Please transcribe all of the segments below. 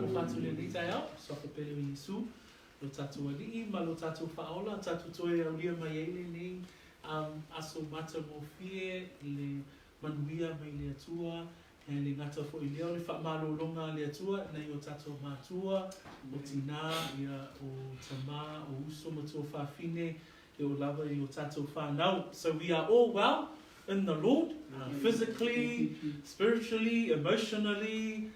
Talo fatu le ni tai au, soka pele o Yesu, lo tatu ali, ma lo tatu Faaola, tatu toe au lia mai ele nei, aso mata mo fie, le manuia mai le atua, e le ngata fo i leo le whaamalo longa le atua, nei o tatu mātua, o tina, ia o tama, o uso matua whawhine, e o lava i o tatu whanau. So we are all well in the Lord, physically, spiritually, emotionally,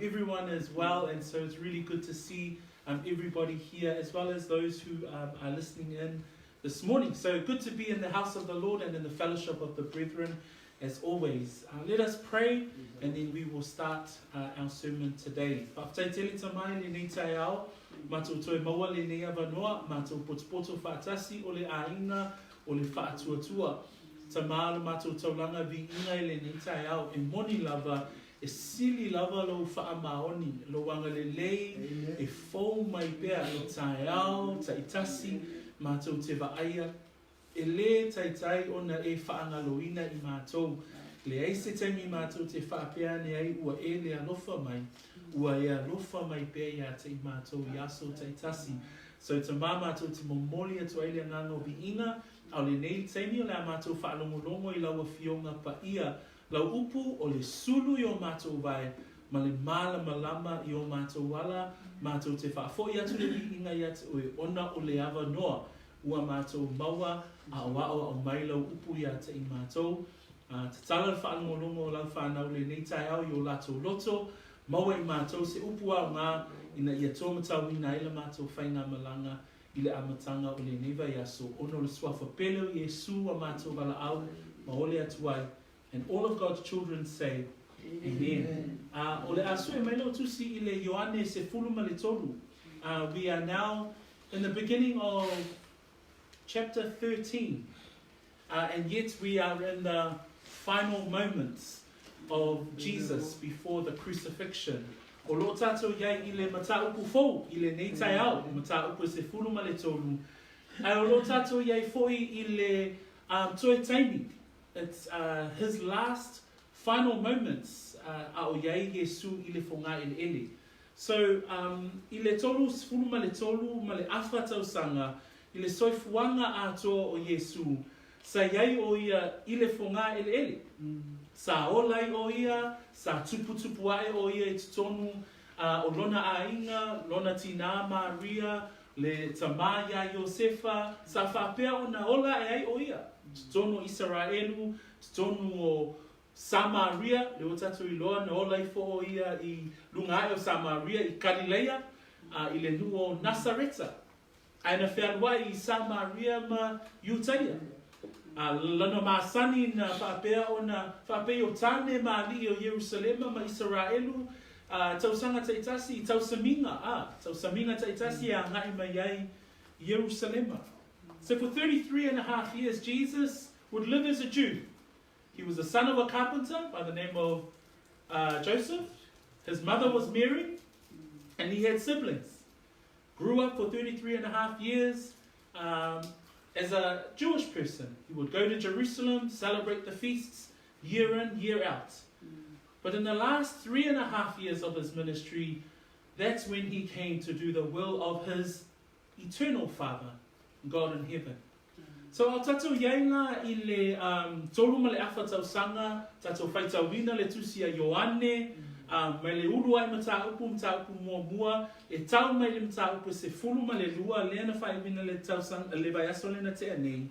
everyone is well, and so it's really good to see everybody here, as well as those who are listening in this morning. So good to be in the house of the Lord and in the fellowship of the brethren, as always. Let us pray, and then we will start our sermon today. Whakataitele tamai le nei tai au, mātou toi maua le nei avanoa, mātou potopoto whaatasi o le aina o le whaatuatua. Tamāla mātou taulanga vi inga le nei tai au, e moni lava, e sili lava lo whaamaoni, lo wanga le lei, e fau mai pea lo tai au, tai tasi, mātou te vaaia, e le tai tai ona e whaangaloina i mātou. Le eise taimi mātou te whaapea ne ai ua e le alofa mai, ua e alofa mai pea ia te i mātou i aso tai tasi. So ta mā mātou te momoli atu ai le nganga vi inga, au le nei taimi o le a mātou whaalongolongo i laua fionga pa ia, lau upu o le sulu i o mātou vai, ma le mala malama i o mātou wala, mātou te whaafoi atu le vi inga i atu o e ona o le ava noa, ua mātou maua, a wao au mai lau upu i ata i mātou. Te tala le whaalongolongo o lau whanau le nei tai au i o lato loto, maua i mātou se upu au ngā, ina ia tō matau ina ila mātou whainga malanga, ile amatanga o le neva i aso, ono le swafa pelo i Yesu a mātou wala au, maole atuai, and all of God's children say, Amen. O le aso e mailo tusi i le Ioane se fuluma le tolu. We are now in the beginning of chapter 13, and yet we are in the final moments of Jesus before the crucifixion. O lo tatou iai i le mataupu fou, i le nei tai au, mataupu se fuluma le tolu. Ai o lo tatou iai foi i le toe taimi. It's his last final moments a o iai Yesu i le fonga ele ele. So i le tolu se fuluma le tolu, ma le awha tausanga, i le soifuanga atoa o Yesu, sa iai o ia i le fonga ele ele. Sa olai o ia, sa tupu ai o ia i tonu o lona ainga, lona tina Maria, le tamaya Josefa, sa whapea o na ola e ai o ia. Tonu Israelu, tonu o Samaria, le o tatu i loa na olai fo o ia i lungai o Samaria i Galileia, i le nu o Nasareta. Aina whea i Samaria ma Utaia. Lana masani na whapea o na whapea o tane maali o Jerusalema ma Israelu, tausanga taitasi, tausaminga taitasi a ngai mai ai Jerusalema. So for 33 and a half years, Jesus would live as a Jew. He was the son of a carpenter by the name of Joseph. His mother was Mary, and he had siblings. Grew up for 33 and a half years, as a Jewish person. He would go to Jerusalem, celebrate the feasts, year in, year out. But in the last 3.5 years of his ministry, that's when he came to do the will of his eternal Father, God in heaven. So al tatou iaina i le tolu ma le awha tausanga, tatou whaitauina le tusi a Ioane, mai le ulu ai mataupu mua, e tau mai le mataupu se fulu ma le lua, lea na whaimina le tausanga, le vai aso le na te anei.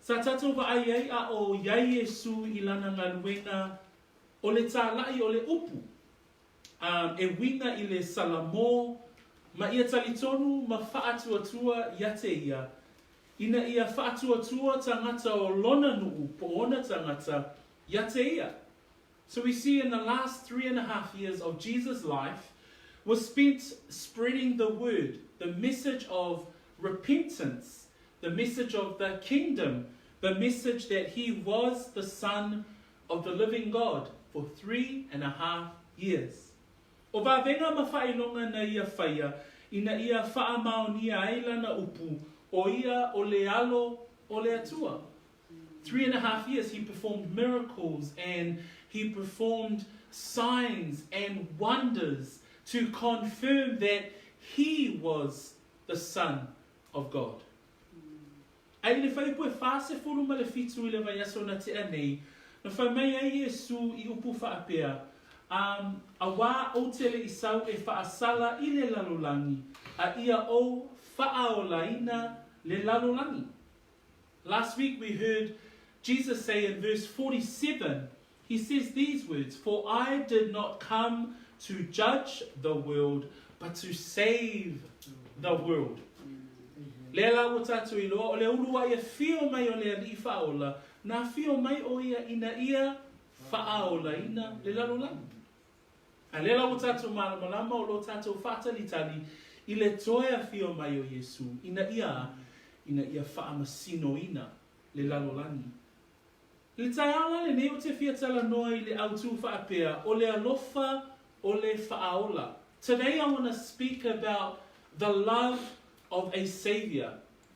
Sa tatou wa ai ai a o iai Yesu i lana ngā luenga, o le tālai o le upu, e winga i le salamo, ma ia talitonu ma whaatuatua iate ia, ina ia whaatuatua tangata o lona nuu po ona tangata iate ia. So we see in the last 3.5 years of Jesus' life was spent spreading the word, the message of repentance, the message of the kingdom, the message that he was the Son of the living God for 3.5 years. O vavenga mawhailonga na ia whaia, ina ia whaamao nia ailana upu, o ia o le alo o le atua. 3.5 years he performed miracles and he performed signs and wonders to confirm that he was the Son of God. Ai le whai pue whase whuru ma le fitu I le vai aso na te anei, na whai mai ai Yesu I upu whaapea, a wā o tele I sau e whaasala I le lalolangi, a ia o Faaola le lalolangi. Last week we heard Jesus say in verse 47, he says these words, "For I did not come to judge the world, but to save the world." Le la o tatu I loa, o le ulua ia whio mai o le ali Faaola, na whio mai o ia Faaola le lalolangi. A le la o tatu malama o lo tatu whaatalitali, I le toea whio mai o Yesu, ina ia whaamasino le lalolangi. Le taiala le nei o te whiatala noa I le autu whaapea, o le alofa o le Faaola. Today I want to speak about the love of a Saviour.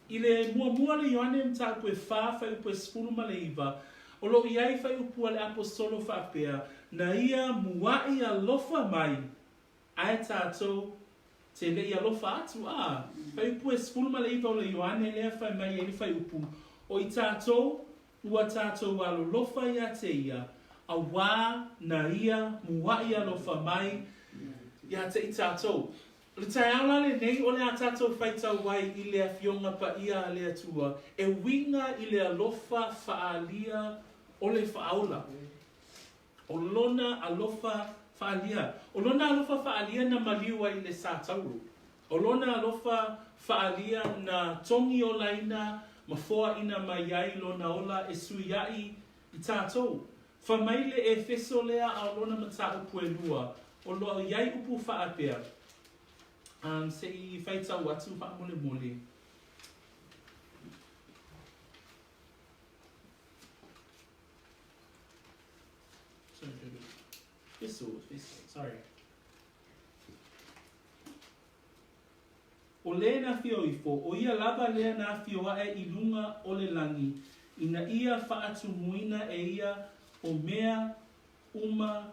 I le mua le Ioane mta koe whawhai upo spulu ma le iwa, o lo iai whai upo le apostolo whaapea, na ia muai alofa mai, ai tātou te le alofa atu whai upo spulu ma le iwa o le Ioane lea whai mai e whai upo, o I tātou, ua tātou alo lofa ia te ia, a wā na ia muai alofa mai, ia te I tātou. Le taiala le nei o le a tātou whaitau wai I le whionga pa ia a le atua, e winga I le alofa whaalia o le Faaola. O lona alofa whaalia. O lona alofa whaalia na maliua I le sātauru. O lona alofa whaalia na tongi o laina, mafoa ina mai ai lona ola e sui ai I tātou. Whamaile e wheso lea a lona mata upu e lua, o loa iai upu whaapea. Se I whaitau atu wha mole. Sorry. O le na whio ifo, o ia lava lea na whio ae I lunga o le langi, ina ia whaatu muina e ia o mea uma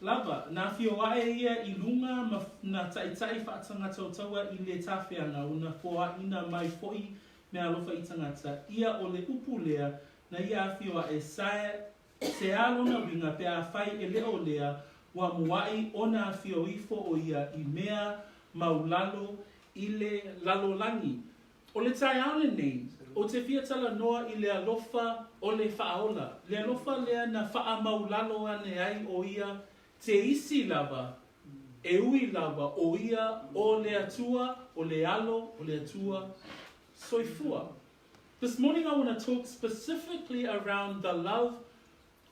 lava. Na whio ae ia I lunga na taitai whaatanga tautaua I le tawhianga, una fōa ina mai foi me alofa I tangata. Ia o le upu lea, na ia whio ae sae, se alona winga pe a whai e leo lea, wa muai o na whio ifo o ia I mea maulalo I le lalolangi. O le taiale nei, o te whiatala noa I le alofa o le Faaola. Le alofa lea na wha maulalo ane ai o ia te isi lava, e ui lava o ia o le atua, o le alo, o le atua, soifua. This morning I want to talk specifically around the love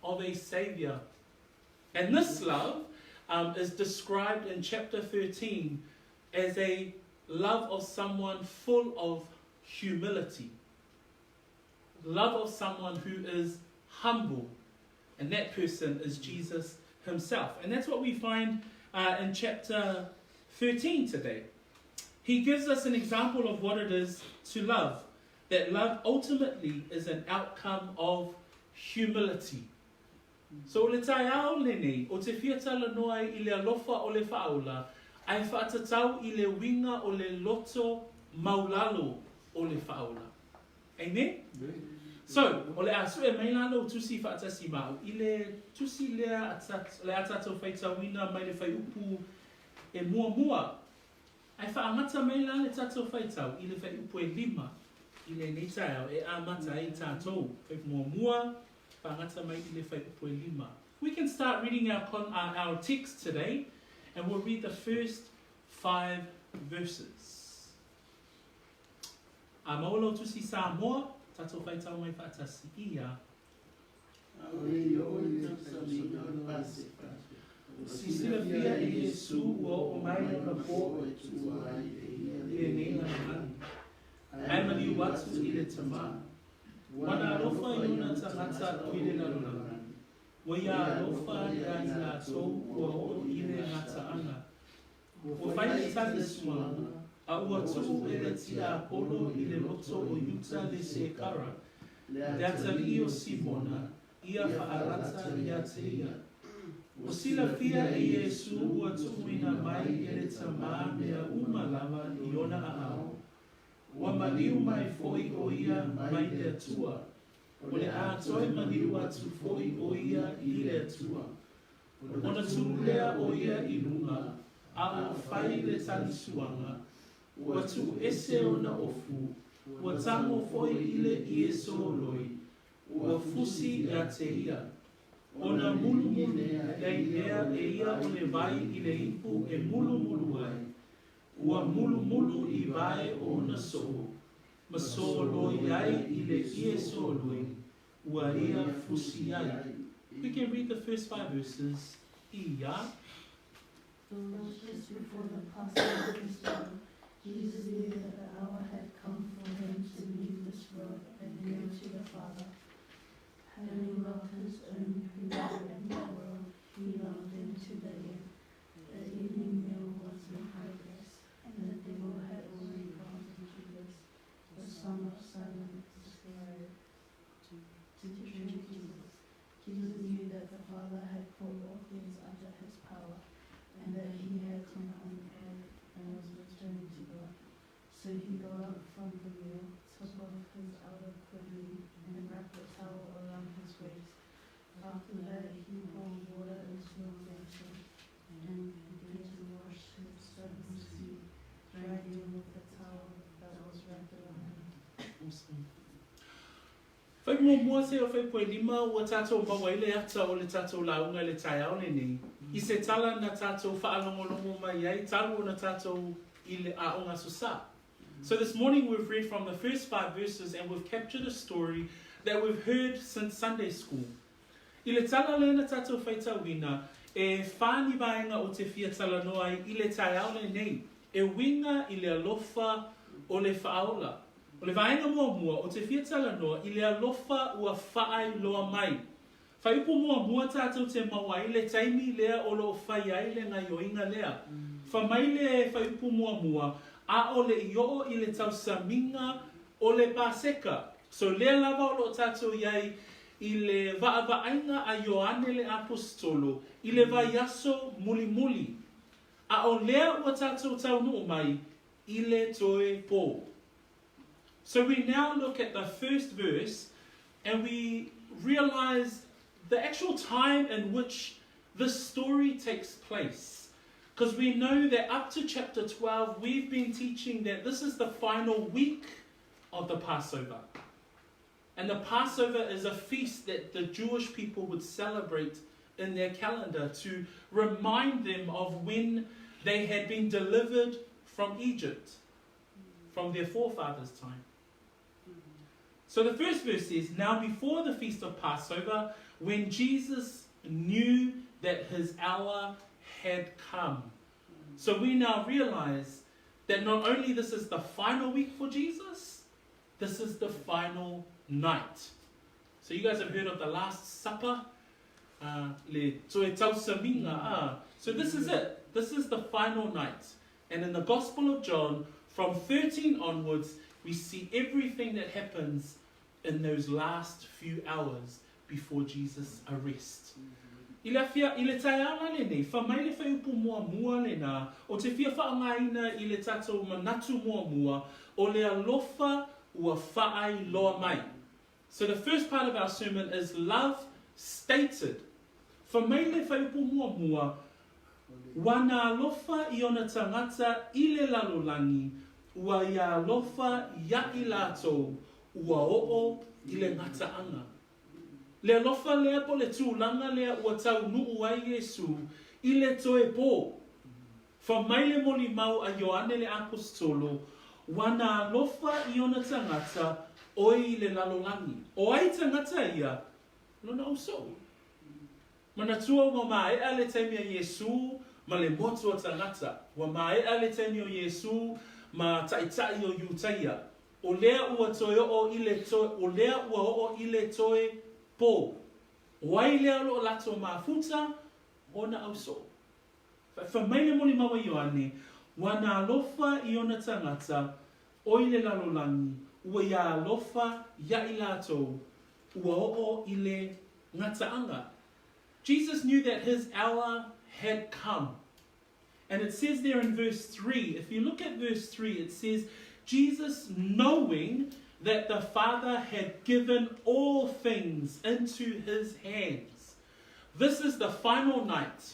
of a Saviour. And this love is described in chapter 13 as a love of someone full of humility. Love of someone who is humble. And that person is Jesus himself. And that's what we find in chapter 13 today. He gives us an example of what it is to love. That love ultimately is an outcome of humility. So le tai au lene, o te whiatala noa I le alofa o le Faaola, ai whaatatau I le winga o le loto maulalo o le Faaola. Amen? So, o le asu e mai lalo tusi whaatasi mau, I le tusi le atato whaitawina mai le whai upu e mua. Ai whaangata mai la le tato whaitau, I le whai upu e 5, I le neitao e amata I tatou, whai mua, whaangata mai I le whai upu e 5. We can start reading our text today, and we'll read the first 5 verses. Maolo tusi sa moa, tato whaitau mai whaatasi ia. Sisila fia e Yesu o mai na po e nena mani. Ai mali watu I le tama. Wana alofa yuna tangata o I le lalolanga. Waya alofa ya ina tau o I le ngata anga. O whaile tani suanga. A ua tuku e le tia apolo I le loto o yuta le se kara. Le atali o Simona, ia whaarata ia te ia. O sila fia e Yesu ua tukuina mai mai e le tama mea lava I ona a au. Ua maliu mai foi o ia mai le atua. O le a toi maliu atu foi o ia I le atua. Ona tūlea o ia I lunga, a o whai le tali suanga. Ua tu ese ona ofu, ua tango foi ile I e soloi. Ua fusi a te ia. Ona mulu mulu nei lea e ia o le vai I le ipu e mulu mulu ai. Ua mulu mulu I vai o na so. Ma so loi ai I le I e soloi. Ua ia fusi ai. We can read the first 5 verses. Ia. Just before the Passover festival, Jesus knew that the hour had come for him to leave this world and go to the Father. Having loved his own who were in the world, he loved them to the end. The evening meal was in progress, and the devil had already gone to Judas, the son of Simon Iscariot, to betray Jesus. Jesus knew that the Father had put all things under his power, and that he had come on earth and was returning to God. So he got up from the meal, took off his outer clothing, and wrapped a towel around his waist. After that, he poured water into a basin and began to wash his servant's feet, drying them with the towel that was wrapped around him. Awesome. Whai mua se o whai poe lima ua tātou maua le ata o le tātou launga le tai au nei. I se tala na tātou whaalongolongo mai ai, talu o na tātou I le aonga susa. So this morning we've read from the first 5 verses and we've captured a story that we've heard since Sunday school. I le tala le na tātou whaitawina, e whāni vaenga o te fia tala noa I le tai au nei, e winga I le alofa o le Faaola. O le vaenga mua o te fia tala noa I le alofa ua whaai loa mai. Whaiupu mua tātou te maua I le taimi lea o lo whai ai le ngai o inga lea. Whamai le whaiupu mua a o le ioo I le tau saminga o le paseka. So lea lava o lo tātou iai I le vaavainga a Ioane le apostolo, I le vaiaso muli. A o lea ua tātou tau nuu mai, I le toe pō. So we now look at the first verse and we realize the actual time in which this story takes place. Because we know that up to chapter 12, we've been teaching that this is the final week of the Passover. And the Passover is a feast that the Jewish people would celebrate in their calendar to remind them of when they had been delivered from Egypt, from their forefathers' time. So the first verse says, now before the feast of Passover, when Jesus knew that his hour had come. So we now realize that not only this is the final week for Jesus, this is the final night. So you guys have heard of the Last Supper? Le toe tau saminga. So this is it. This is the final night. And in the Gospel of John, from 13 onwards, we see everything that happens in those last few hours before Jesus' arrest. I le tai ala le nei, whamai le whaiupu mua le nā, o te fia whaangaina I le tātou manatu mua, o le alofa ua whaai loa mai. So the first part of our sermon is love stated. Whamai le whaiupu mua, wana alofa I ona tangata I le lalolangi, ua ia alofa ia I lātou, ua oo I le ngataanga. Le alofa lea po le tūlanga lea ua tau nuu ai Yesu I le toe pō. Whamai le moli mau a Ioane le apostolo, wana alofa I ona tangata oi le lalolangi. O ai tangata ia, lona o so. Mana tua wa maea le taimi a Yesu, ma le motu o tangata. Wa maea le taimi o Yesu, ma taitai o yutaia. O lea ua toe o I le toe, o lea ua o I le toe pō. Wai lea lo lato mafuta, ona au so. Whamai le moli mawa Ioane, wana alofa I ona tangata, oi le lalolangi, ua ia alofa ia I lato, ua o I le ngataanga. Jesus knew that his hour had come. And it says there in verse 3, if you look at verse 3, it says, Jesus knowing that the Father had given all things into his hands. This is the final night.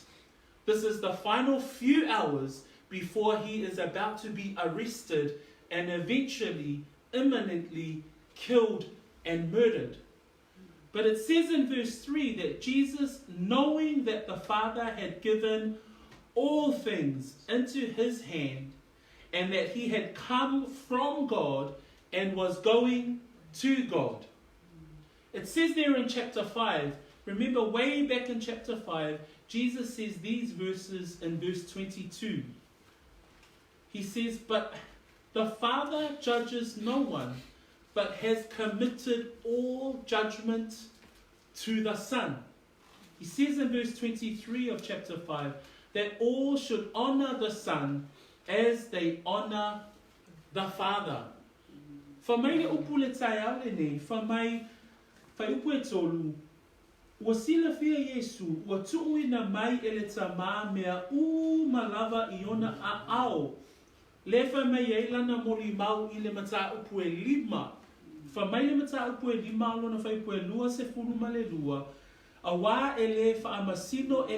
This is the final few hours before he is about to be arrested and eventually, imminently killed and murdered. But it says in verse 3 that Jesus, knowing that the Father had given all things into his hand, and that he had come from God and was going to God. It says there in chapter 5, remember way back in chapter 5, Jesus says these verses in verse 22. He says, but the Father judges no one, but has committed all judgment to the Son. He says in verse 23 of chapter 5 that all should honor the Son as they honor the Father. Whamai le upu le tai au le nei, whamai whai upu e tolu, ua sila fia Yesu, ua tuuina mai e le tamā mea malava I ona a ao. Le whamai e lana moli mau I le mata upu e lima. Whamai le mata upu e lima alona whai upu e lua se furu ma le lua. A wā e le whaamasino e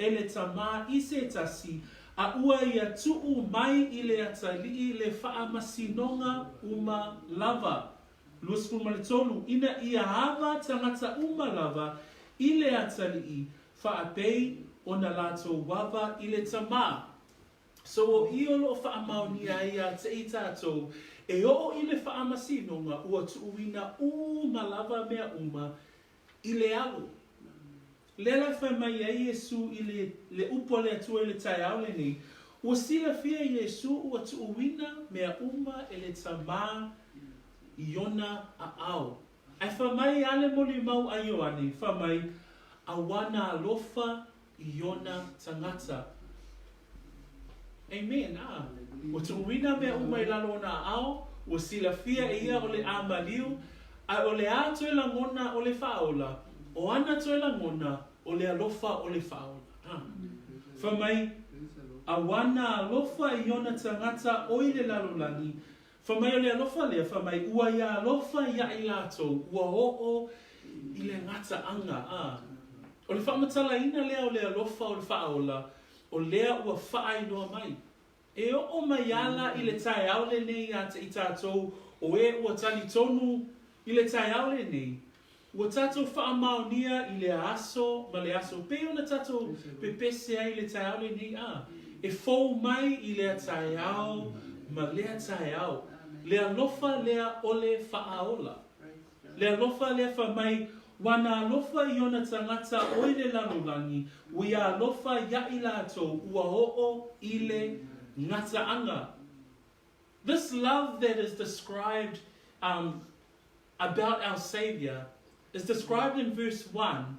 le tamā I se tasi, a ua ia tuu mai I le atali'i le whaamasinonga uma lava. Luas fumaletolu, ina ia hava tangata uma lava I le atali'i whaapei o na lato wawa I le tamā. So o iolo whaamaunia ia te I tātou, e o I le whaamasinonga ua tuuina uma lava mea uma I le alu. Lela whamai a Yesu I le upo le atua le tai au le nei. Ua sila fia Yesu ua tuuina mea uma e le tamā I ona a au. Ai whamai ale moli mau a Ioane, whamai Ioane alofa I ona tangata. Amen. Ua tuuina mea uma I lalo ona a au, ua sila fia e ia o le amaliu, ai o le a toe langona o le Faaola, o ana toe langona o le alofa o le Faaola. Whamai Ioane alofa I ona tangata o I le lalolani. Whamai o le alofa lea, whamai ua ia alofa ia I lato, ua ho'o I le ngata anga. O le whaamatala ina lea o le alofa o le Faaola, o lea ua whaai noa mai. E o mai ala I le tai au le nei a te I tātou, o e ua tali tonu I le tai au le nei. Ua tātou whaamaunia I le aso, ma le aso pe o na tātou pepese ai le tai au le nei a. E fou mai I le tai au, ma lea tai au. Le alofa lea o le Faaola. Le alofa lea whamai, wana alofa I ona tangata o I le lalolani, ua alofa ia I lato, ua ho'o I le ngata anga. This love that is described about our Saviour is described in verse 1,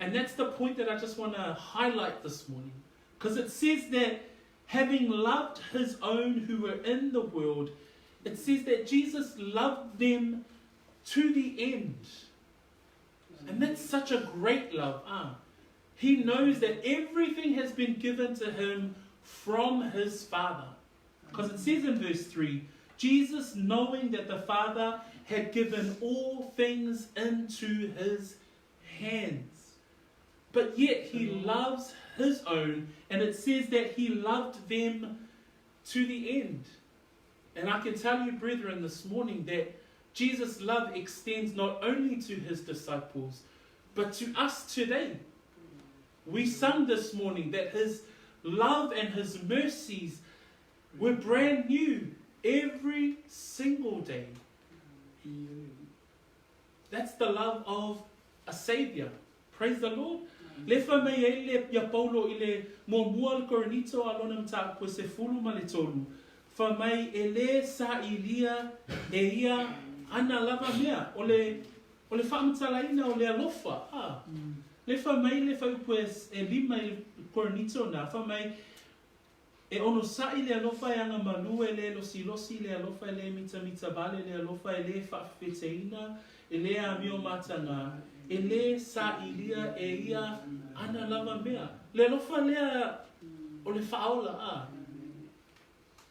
and that's the point that I just want to highlight this morning, because it says that having loved his own who were in the world, it says that Jesus loved them to the end. And that's such a great love. He knows that everything has been given to him from his Father. Because it says in verse 3, Jesus knowing that the Father had given all things into his hands. But yet he loves his own, and it says that he loved them to the end. And I can tell you, brethren, this morning that Jesus' love extends not only to his disciples, but to us today. We sung this morning that his love and his mercies were brand new every single day. That's the love of a Saviour. Praise the Lord. Le whamai e le ia Paulo I le mua le koronito alona mta po se fulu ma le tolu. Whamai e le sa ilia e ia ana lava mea. O le whaamtalaina o le alofa. Le whamai le whaupu e lima I koronito na. Whamai e ono sa I le alofa e anga malu e le losi le alofa e le mita vale le alofa e le whaafeteina e le a mio matanga. E le sa ilia e ia ana lava mea. Le alofa lea o le Faaola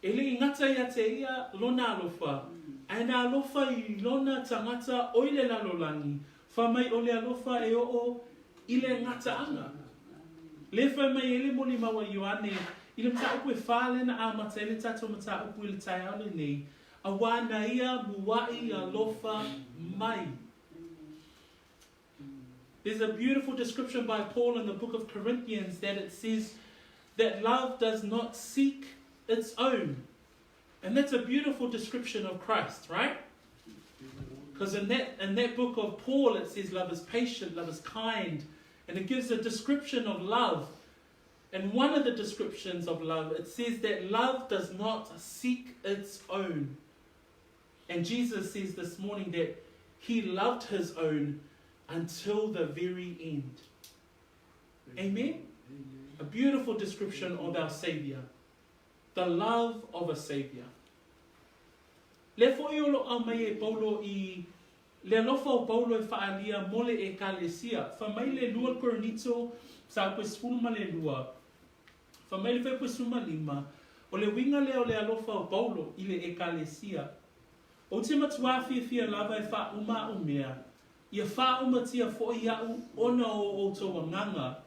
E le ingata ia te ia lona alofa. Aina alofa I lona tangata o ile lalolangi. Whamai o le alofa e o I le ngata anga. Le whamai e le moli mawa Ioane. I le mta upu e whālena a mata e le tato mta upu I le tai aole nei. A wana ia muwai alofa mai. There's a beautiful description by Paul in the book of Corinthians that it says that love does not seek its own. And that's a beautiful description of Christ, right? Because in that book of Paul it says love is patient, love is kind, and it gives a description of love. And one of the descriptions of love, it says that love does not seek its own. And Jesus says this morning that he loved his own until the very end. Amen? A beautiful description of our Saviour. The love of a Saviour. Le foi o loa mai e Paulo I le alofa o Paulo e whaalia mole e kalesia. Whamai le lua koronito sa koe sfulma le lua. Whamai le koe suma lima. O le winga leo le alofa o Paulo I le e kalesia. O te matua fia lava e wha uma o mea. Ia wha uma tia fo iau ona o tō nganga.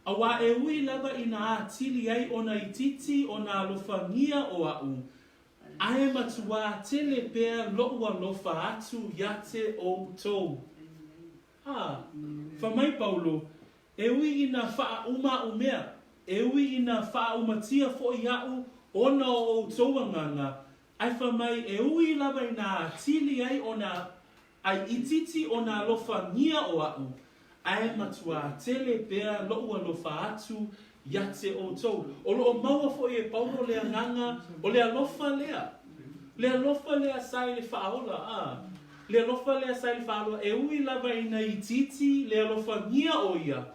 Awa e ui lava I na atili ai ona I titi o na alofa ngia o au. Ae matua tele pēr lo'u alofa atu yate o tō. Whamai Paulo, e ui ina wha uma o mea. E ui ina wha uma tia fo iau ona o tō nganga. Ai whamai e ui lava I na atili ai ona ai ititi o na alofa ngia o au. Ai matua tele pea lo'u alofa atu yate o tau. O lo o maua fo e Paulo lea nganga o lea alofa lea. Lea alofa lea sai le Faaola. Lea alofa lea sai le Faaola. E ui lava ina ititi lea alofa ngia o ia.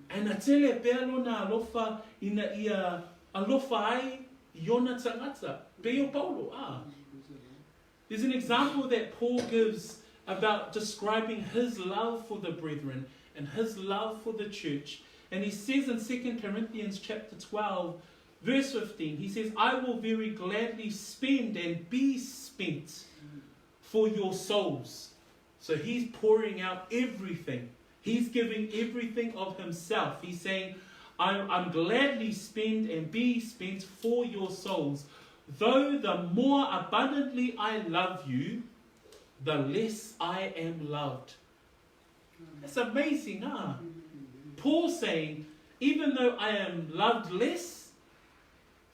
Aina tele pea lo na alofa ina ia alofa ai iona tangata. Peo Paulo. There's an example that Paul gives about describing his love for the brethren and his love for the church. And he says in 2 Corinthians chapter 12, verse 15, he says, I will very gladly spend and be spent for your souls. So he's pouring out everything. He's giving everything of himself. He's saying, I'm gladly spend and be spent for your souls. Though the more abundantly I love you, the less I am loved. That's amazing, Paul saying, even though I am loved less,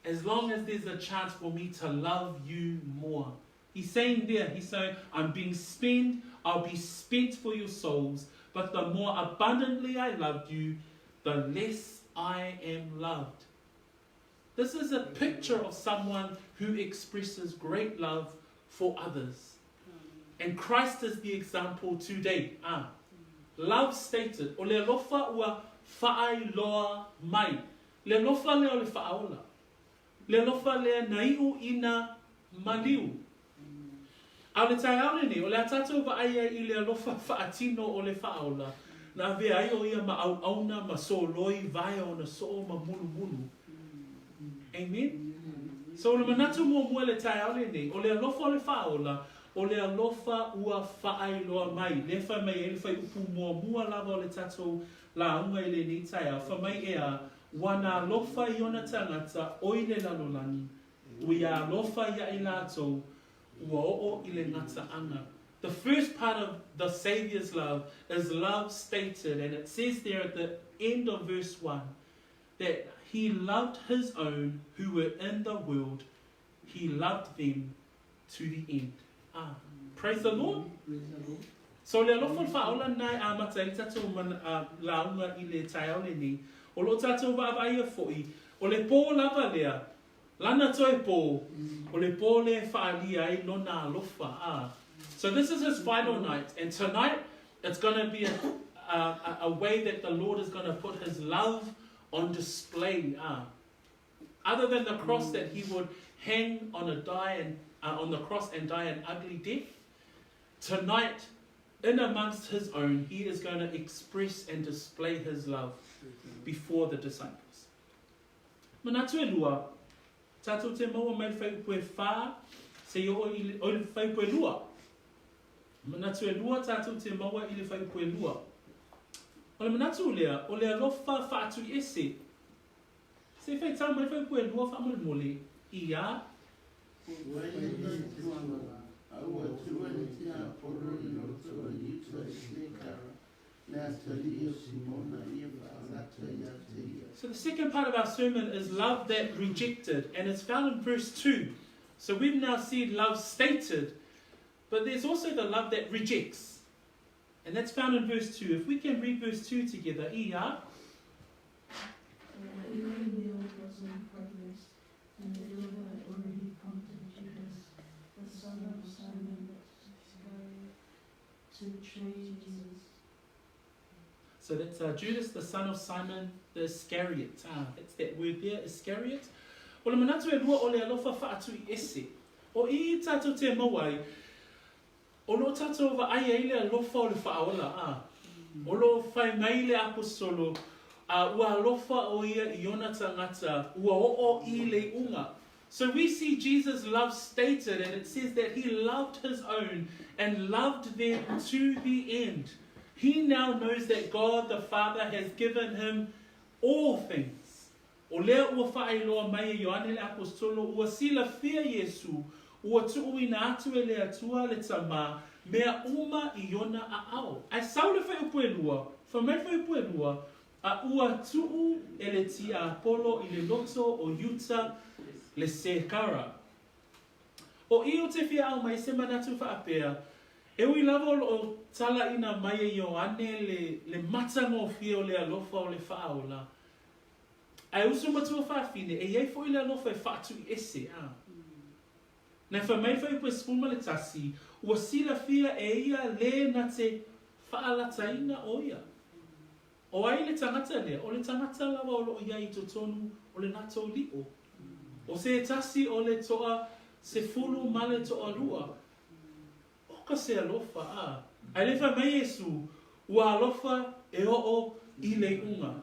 as long as there's a chance for me to love you more. He's saying there, he's saying, I'm being spent, I'll be spent for your souls, but the more abundantly I loved you, the less I am loved. This is a picture of someone who expresses great love for others. And Christ is the example today. Love stated. O le alofa ua whaai loa mai. Le alofa lea o le Faaola. Le alofa lea naiu ina maliu. A le tai aole ni, o le atatou wa aia I le alofa whaatino o le Faaola. Na vea ai o ia ma au auna ma so loi vai o na so ma mulu mulu. Amen? So o le manatu mua le tai aole ni, o le alofa o le Faaola, o le alofa ua whaai loa mai. Le whai mai e le whai upu mua lava o le tatou la unga I le ni tai au. Whamai ea, wana alofa I ona tangata oi le lalolani. Ui a alofa ia I lātou, ua o I le ngata anga. The first part of the Saviour's love is love stated, and it says there at the end of verse 1 that he loved his own who were in the world. He loved them to the end. Praise the Lord. So le alofa Faaola nai a mata I tatou launga I le tai aole ni. O lo tatou wa'avaia fo'i. O le pō lava lea. Lana toi pō. O le pō le whaalia ai lona alofa. So this is his final night. And tonight it's going to be a way that the Lord is going to put his love on display. Other than the cross that he would hang on on the cross and die an ugly death, tonight, in amongst his own, he is going to express and display his love before the disciples. Manatu e lua. Tātou te maua mai whai upu e whā, se i o le whai upu e lua. Manatu e lua, tātou te maua i le whai upu e lua. O le manatu lea, o le alofa whaatu I ese. Se whai tau mai whai upu e lua wha mole, I a. So the second part of our sermon is love that rejected, and it's found in verse 2. So we've now seen love stated, but there's also the love that rejects. And that's found in verse 2. If we can read verse 2 together. Ia. The meal was in progress, and the devil had already prompted Judas, the son of Simon, to betray Jesus. So that's Judas, the son of Simon, the Iscariot. That's that word there, Iscariot. O le manatu e lua o le alofa whaatu I ese. O I tātou te mawai, o lo tātou wa ai le alofa o le Faaola. O lo whai mai le apostolo, ua alofa o ia I ona tangata, ua o I le unga. So we see Jesus' love stated, and it says that he loved his own and loved them to the end. He now knows that God the Father has given him all things. O lea ua whaailoa mai e Ioane le apostolo, ua sila fia Yesu, ua tuui na atu e le atua le tama, mea uma I ona a ao. Ai sau le whai upu e lua, whamai whai upu e lua, a ua tuu e le tia Apollo I le loto o Utah le sekara. O I o te fia au mai se manatu whaapea, e ui lava o tala ina mai e Ioane le matango fia o le alofa o le Faaola. Ai usu matua whaafine, e iei fo I le alofa e whaatu I ese. Nei whamai whai upu e spuma le tasi, ua sila fia e ia le na te whaalataina o ia. O ai le tangata lea, o le tangata lawa o lo iai to tonu o le nato li'o. O se tasi o le toa se fulu male toa lua. Oka se alofa Ai le whamai Yesu, ua alofa e o I le unga.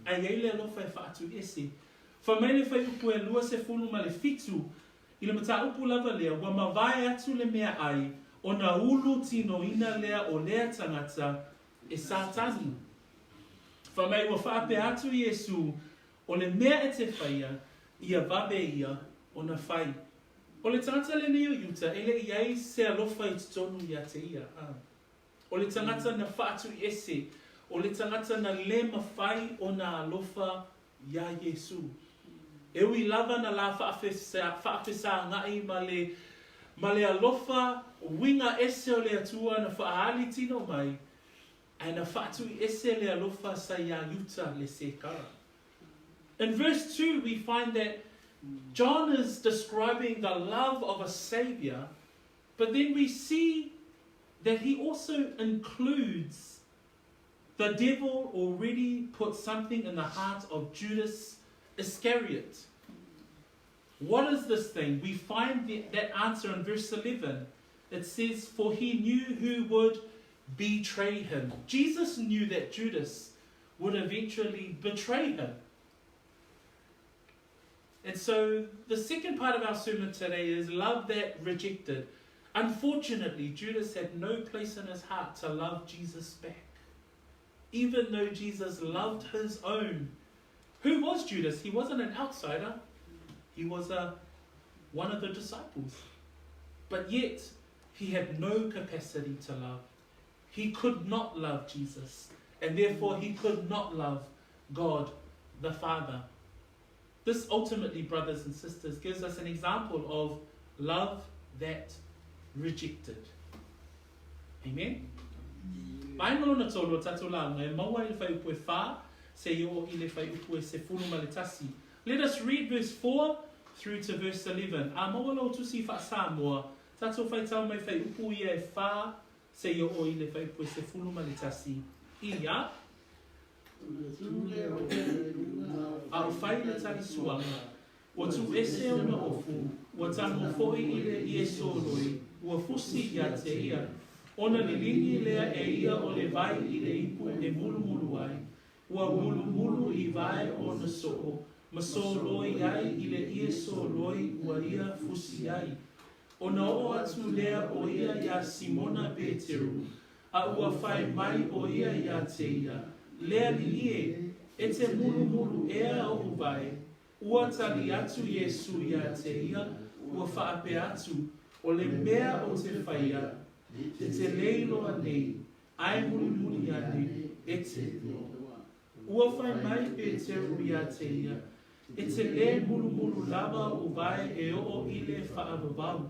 Ai ei le alofa e whaatu ese. Whamai le whai upu e lua se fulu male fitu, I le mata upu lava lea, ua mawai atu le mea ai, o na ulu tino ina lea o lea tangata e satani. Whamai ua whaape atu Yesu, o le mea e te whaia, ia vabe ia o na whai. O le tangata le neo Utah, ele iai se alofa I tonu ia te ia. O le tangata na whaatu ese, o le tangata na le mawhai o na alofa ia Yesu. E ui lava na la whaafesa ngai ma le alofa winga ese o le atua na whaahali tino mai, ai na whaatu ese le alofa sa ia Utah le sekara. In verse 2 we find that John is describing the love of a Saviour, but then we see that he also includes the devil already put something in the heart of Judas Iscariot. What is this thing? We find that answer in verse 11. It says, for he knew who would betray him. Jesus knew that Judas would eventually betray him. And so the second part of our sermon today is love that rejected. Unfortunately, Judas had no place in his heart to love Jesus back, even though Jesus loved his own. Who was Judas? He wasn't an outsider. He was one of the disciples. But yet, he had no capacity to love. He could not love Jesus, and therefore he could not love God the Father. This ultimately, brothers and sisters, gives us an example of love that rejected. Amen? Mai malona tolo tato la ngai maua I le whai upu e whā, se yo I le whai upu e se fulu ma le tasi. Let us read verse 4 through to verse 11. A maua lau tusi wha Samoa, tato whai tau mai whai upu ia e whā, se yo I le whai upu e se fulu ma le tasi. Ia, au whai le tari suanga, ua tu ese o na ofu, ua tango foi I le I e soloi, ua fusi ia te ia. Ona li lingi lea e ia o le vai I le ipu e mulu mulu ai. Ua mulu mulu I vai o na soo. ma so loi ai i le ia so loi ua ia fusi ai. O na o atu lea o ia ia Simona Peteru, a ua whai mai o ia ia te ia. Lea li ie, e te mulu mulu ea o uwai, ua tali atu Yesu ia te ia, ua whaape atu, o le mea o te whaia, te leiloa nei, ai muli muli ane, e te. Ua whai mai Peteru ia te ia, e te le mulu mulu lava o vai e o ile whaababau.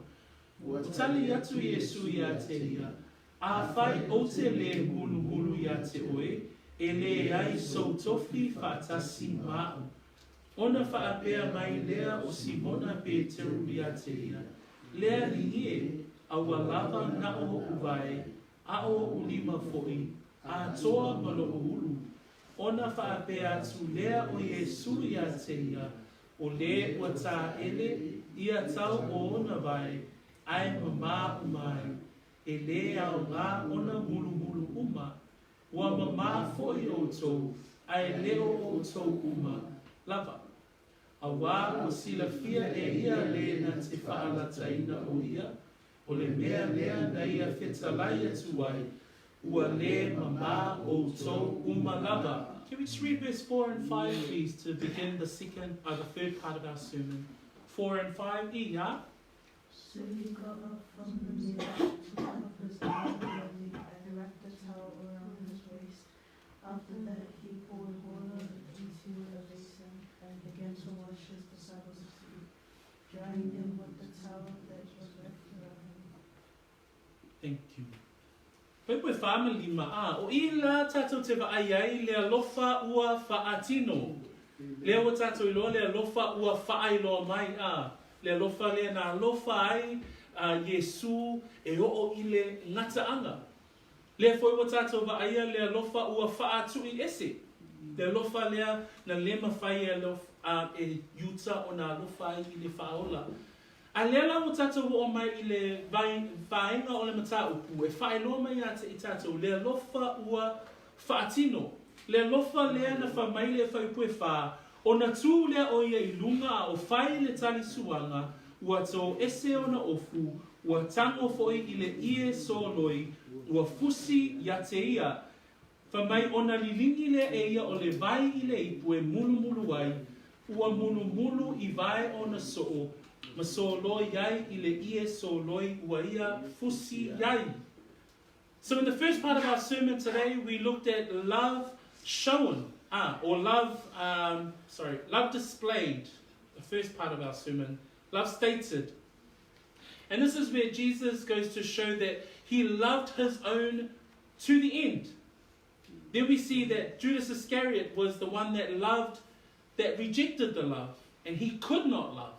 Tali atu Yesu ia te ia, a whai o te le mulu mulu ia te oe, e le ai so tofi whaatasi mao. Ona whaapea mai lea o Simona Peteru ia te ia, lea li ie, a walava na o uvae, a o ulima foi, a toa malo o ulu. Ona whaapea atu lea o Yesu ia te ia, o le ua tā ele, ia tau o ona vai, ai mama umai, e le au ngā ona mulu mulu uma, ua mama foi o tau, ai leo o tau uma, lava. A wā o sila fia e ia le na te whaalataina o ia, o le mea lea na ia whetalai atu ai, ua le mama o tau uma lava. Can we just read verse 4 and 5 please to begin the third part of our sermon? 4 and 5, ia. So he got up from the meal, took off his outer body, and wrapped the towel around his waist. After that, he poured water into a basin and began to wash his disciples' feet, drying them with the towel that was wrapped around him. Thank you. Poi koe whamali maa, o i la tātou te waaiai le alofa ua whaatino. Lea o tātou iloa le alofa ua whaailoa mai a. Le alofa lea na alofa ai Yesu e o i le ngataanga. Lea foi o tātou waaia le alofa ua whaatui ese. Le alofa lea na lema whai e yuta o na alofa ai i le Faaola. A lea la o tātou o mai i le whaenga o le mata upu, e whaeloa mai ata i tātou, le alofa ua whaatino. Le alofa lea na whamaile whaipue wha, o na tū lea o ia i lunga o whai le tali suanga, ua tō ese o na ofu, ua tango foi i le ie soloi, ua fusi ia te ia. Whamai o na lilingi lea e ia o le vai i le ipu e mulu mulu ai, ua mulu mulu i vai o na soo, ma so loi yai i le ie so loi ua ia fusi yai. So in the first part of our sermon today, we looked at love shown, or love displayed. The first part of our sermon, love stated. And this is where Jesus goes to show that he loved his own to the end. Then we see that Judas Iscariot was the one that rejected the love, and he could not love.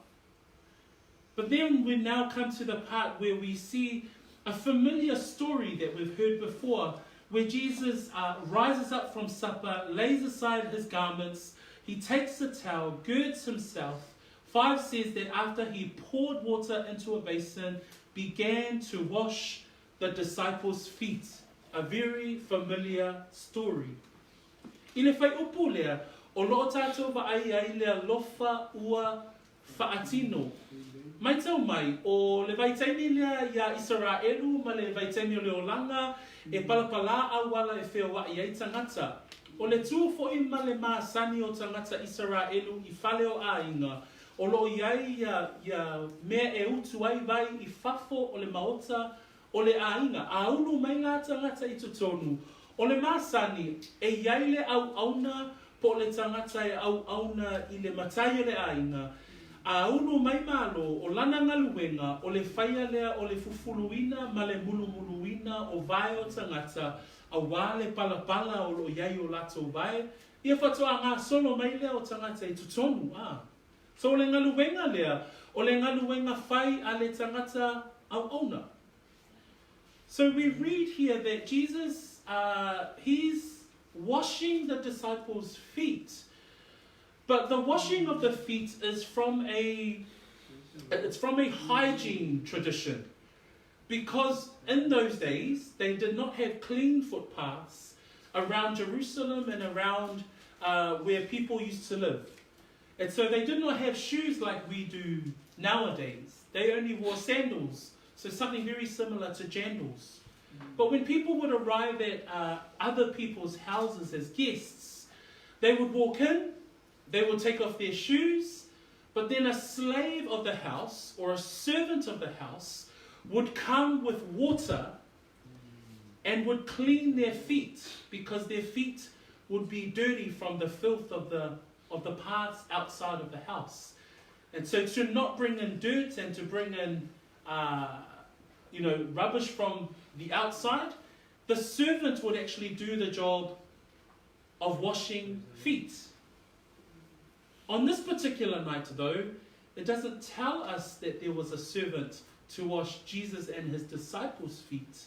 But then we now come to the part where we see a familiar story that we've heard before, where Jesus rises up from supper, lays aside his garments, he takes a towel, girds himself. 5 says that after he poured water into a basin, began to wash the disciples' feet. A very familiar story. I le whai upu lea, o loo tātou ai lea lofa ua whaatino. Mai tau mai, o le vaitaimi lea ia Israelu, ma le vaitaimi o le olanga, e palapala awala e whea i ai tangata. O le tū foi ma le maasani o tangata Israelu i whale o ainga, o lo iai ia mea e utu ai vai i whafo o le maota o le ainga. A ulu mai ngā tangata i tutonu. O le maasani, e iai le au auna, po le tangata e au auna i le matai o le ainga. A unu mai malo o lana ngaluenga o le whaia lea o le fufuluina ma le mulumuluina o vai o tangata a wā le palapala o lo iai o lato vai. Ia whatoa ngā solo mai lea o tangata I tutonu. So o le ngaluenga lea, o le ngaluenga whai a le tangata au auna. So we read here that Jesus, he's washing the disciples' feet. But the washing of the feet is from a hygiene tradition. Because in those days, they did not have clean footpaths around Jerusalem and around where people used to live. And so they did not have shoes like we do nowadays. They only wore sandals, so something very similar to jandals. But when people would arrive at other people's houses as guests, they would walk in, they would take off their shoes, but then a slave of the house or a servant of the house would come with water and would clean their feet, because their feet would be dirty from the filth of the paths outside of the house. And so to not bring in dirt and to bring in rubbish from the outside, the servant would actually do the job of washing feet. On this particular night, though, it doesn't tell us that there was a servant to wash Jesus and his disciples' feet.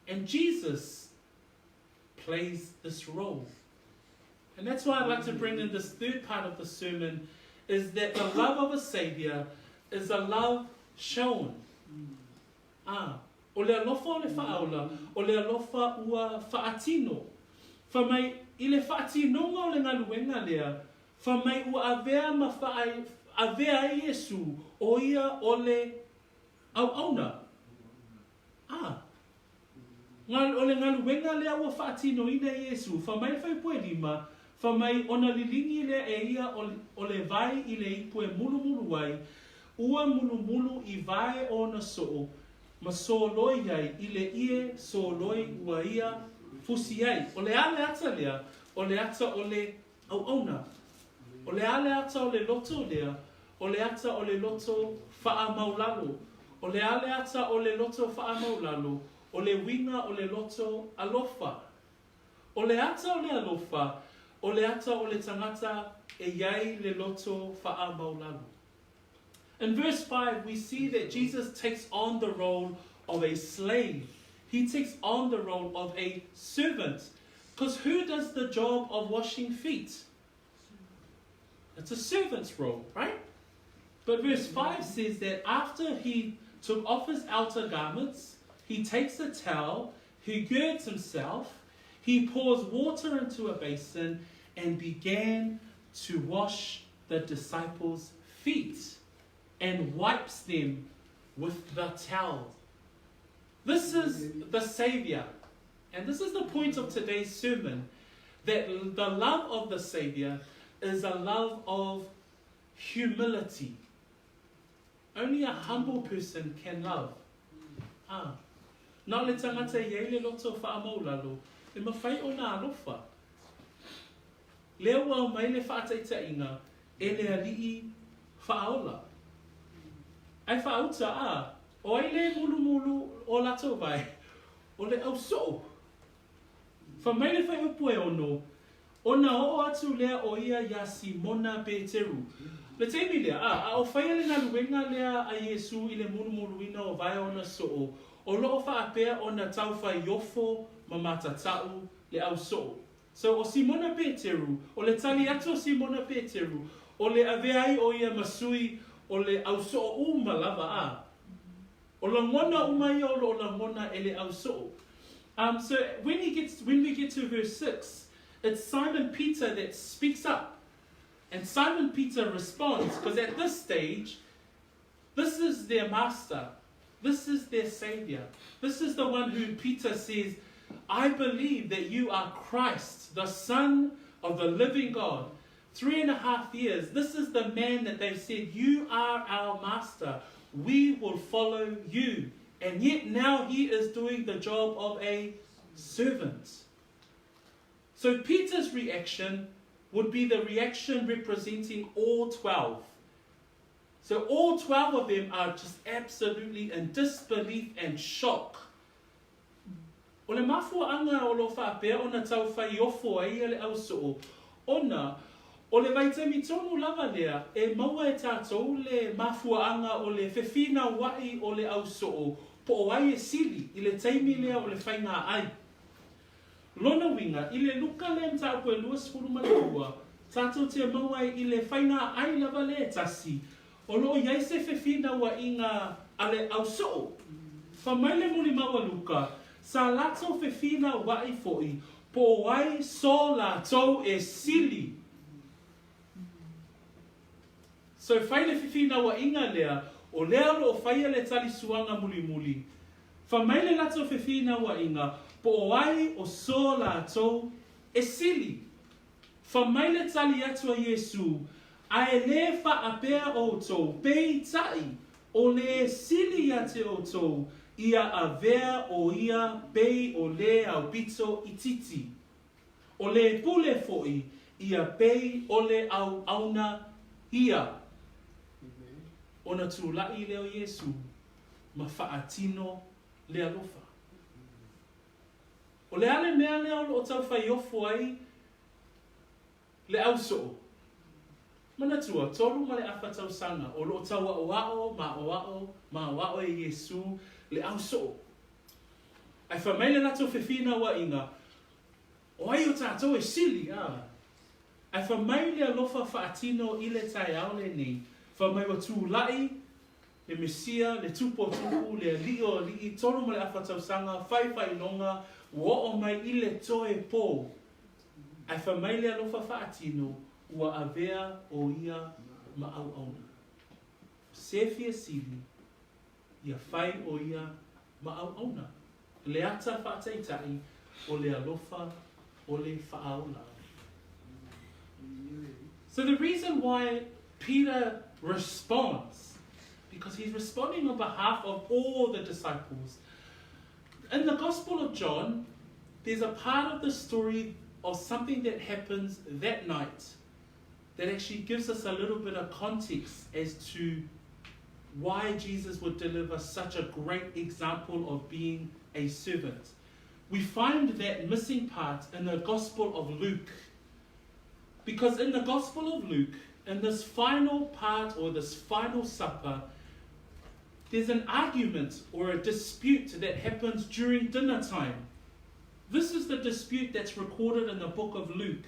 And Jesus plays this role. And that's why I'd like to bring in this third part of the sermon, is that the love of a Saviour is a love shown. O le alofa o le Faaola, o le alofa ua faatino. Fa mai I le faatinonga o le ngaluenga lea, fa mai ua avea ma avea Iesu o ia o le auauna. O le ngaluenga lea ua faatino ina Iesu, fa mai fai pue lima, fa mai ona lilingi lea e ia o le vai I le ipue mulu wai, ua mulu I vai o na soo, ma soloi ai I le ie soloi ua ia fusi ai. O le ale ata lea, o le ata o le auauna. O le ale ata o le loto lea, o le ata o le loto faa maulalo. O le ale ata o le loto faa maulalo, o le winga o le loto alofa. O le ata o le alofa, o le ata o le tangata e iai le loto faa maulalo. In verse 5, we see that Jesus takes on the role of a slave. He takes on the role of a servant. Because who does the job of washing feet? It's a servant's role, right? But verse 5 says that after he took off his outer garments, he takes a towel, he girds himself, he pours water into a basin and began to wash the disciples' feet and wipes them with the towel. This is the Saviour. And this is the point of today's sermon, that the love of the Saviour is a love of humility. Only a humble person can love. Nā le tangata iei le loto whaamaulalo, e mawhai o nā alofa. Leo au mai le whaataitainga, e le alii Faaola. Ai whaauta o ai le mulu o lato vai, o le au so. Fa mai le whai upue ono, o na o atu lea o ia ya Simona Peteru. Le teimi lea, a o whai le ngaluenga lea a Iesu I le mulu ina o vai ona so. O loo whaapea o na tau whai yofo ma matatau le au so. So o Simona Peteru, o le tali atu o Simona Peteru, o le aveai o ia masui o le au so o malava O la ngona umai o lo la ngona ele au so. So when we get to verse 6, it's Simon Peter that speaks up. And Simon Peter responds, because at this stage, this is their master. This is their Saviour. This is the one who Peter says, I believe that you are Christ, the Son of the living God. 3.5 years. This is the man that they've said, you are our master. We will follow you. And yet now he is doing the job of a servant. So Peter's reaction would be the reaction representing all 12. So all 12 of them are just absolutely in disbelief and shock. O le mafuaanga o lo whapea o na tau whai ofo ai ele au so. Ona, o le vaitemi tonu lava lea, e maua e tātou le mafuaanga o le whewhina wai o le au so. Po o ai e sili, I le teimi lea o le whainga ai. Lona winga, I le luka le mta koe luas furuma le ua, tātou te maua I le whainga ai lava le tasi. O loo iai se whewhina wa inga ale au so. Whamaile muli maua luka, sa lato whewhina wai foi, po wai so la tau e sili. So whai le whiwhina wa inga lea, o lea lo o whaia le tali suanga muli muli. Whamai le lato whiwhina wa inga, po o ai o so la tau e sili. Whamai le tali atua Yesu, a e le wha apea o tau, pei tai, o le sili ate o tau, ia a vea o ia pei o le au pito ititi. O le pule foi, ia pei o le au auna ia. Ona tūlai leo Yesu, ma whaatino le alofa. O le ale mea leo o tau whai ofo ai, le au soo. Mana tua, tolu ma le awha tau sanga, o lo tau ma o e Yesu, le au soo. Ai whamai le nato whiwhina wa inga, o ai o tātou e sili, Ai whamai le alofa whaatino i le tai au le nei, whamai wa tūlai, le mesia, le tupo tupu, le lio, li tolu ma le awha tau sanga, whai longa, wo o mai i le toe pō. Ai whamai le alofa whaatino, ua avea o ia ma au auna. Sefia sili, ia whai o ia ma au auna. Le ata whaateitai, o le alofa, o le Faaola. So the reason why Peter responds, because he's responding on behalf of all the disciples. In the Gospel of John, there's a part of the story of something that happens that night that actually gives us a little bit of context as to why Jesus would deliver such a great example of being a servant. We find that missing part in the Gospel of Luke. Because in the Gospel of Luke, in this final part or this final supper, there's an argument or a dispute that happens during dinner time. This is the dispute that's recorded in the book of Luke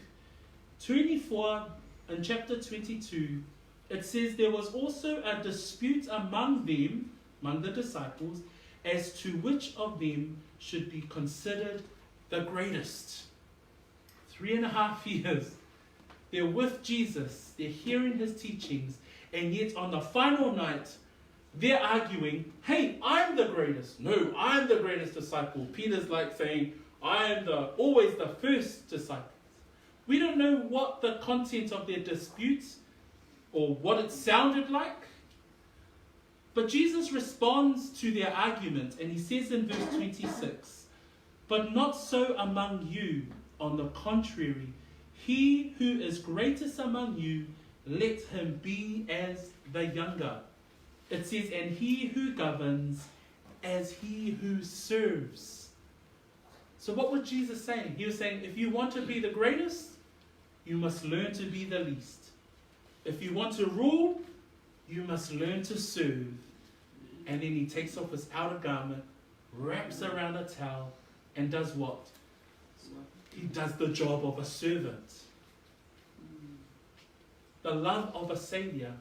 24 and chapter 22. It says there was also a dispute among them, among the disciples, as to which of them should be considered the greatest. 3.5 years. They're with Jesus, they're hearing his teachings, and yet on the final night, they're arguing, hey, I'm the greatest. No, I'm the greatest disciple. Peter's like saying, I am always the first disciple. We don't know what the content of their disputes or what it sounded like. But Jesus responds to their argument, and he says in verse 26, but not so among you, on the contrary, he who is greatest among you, let him be as the younger. It says, and he who governs as he who serves. So what was Jesus saying? He was saying, if you want to be the greatest, you must learn to be the least. If you want to rule, you must learn to serve. And then he takes off his outer garment, wraps around a towel, and does what? He does the job of a servant. The love of a Saviour.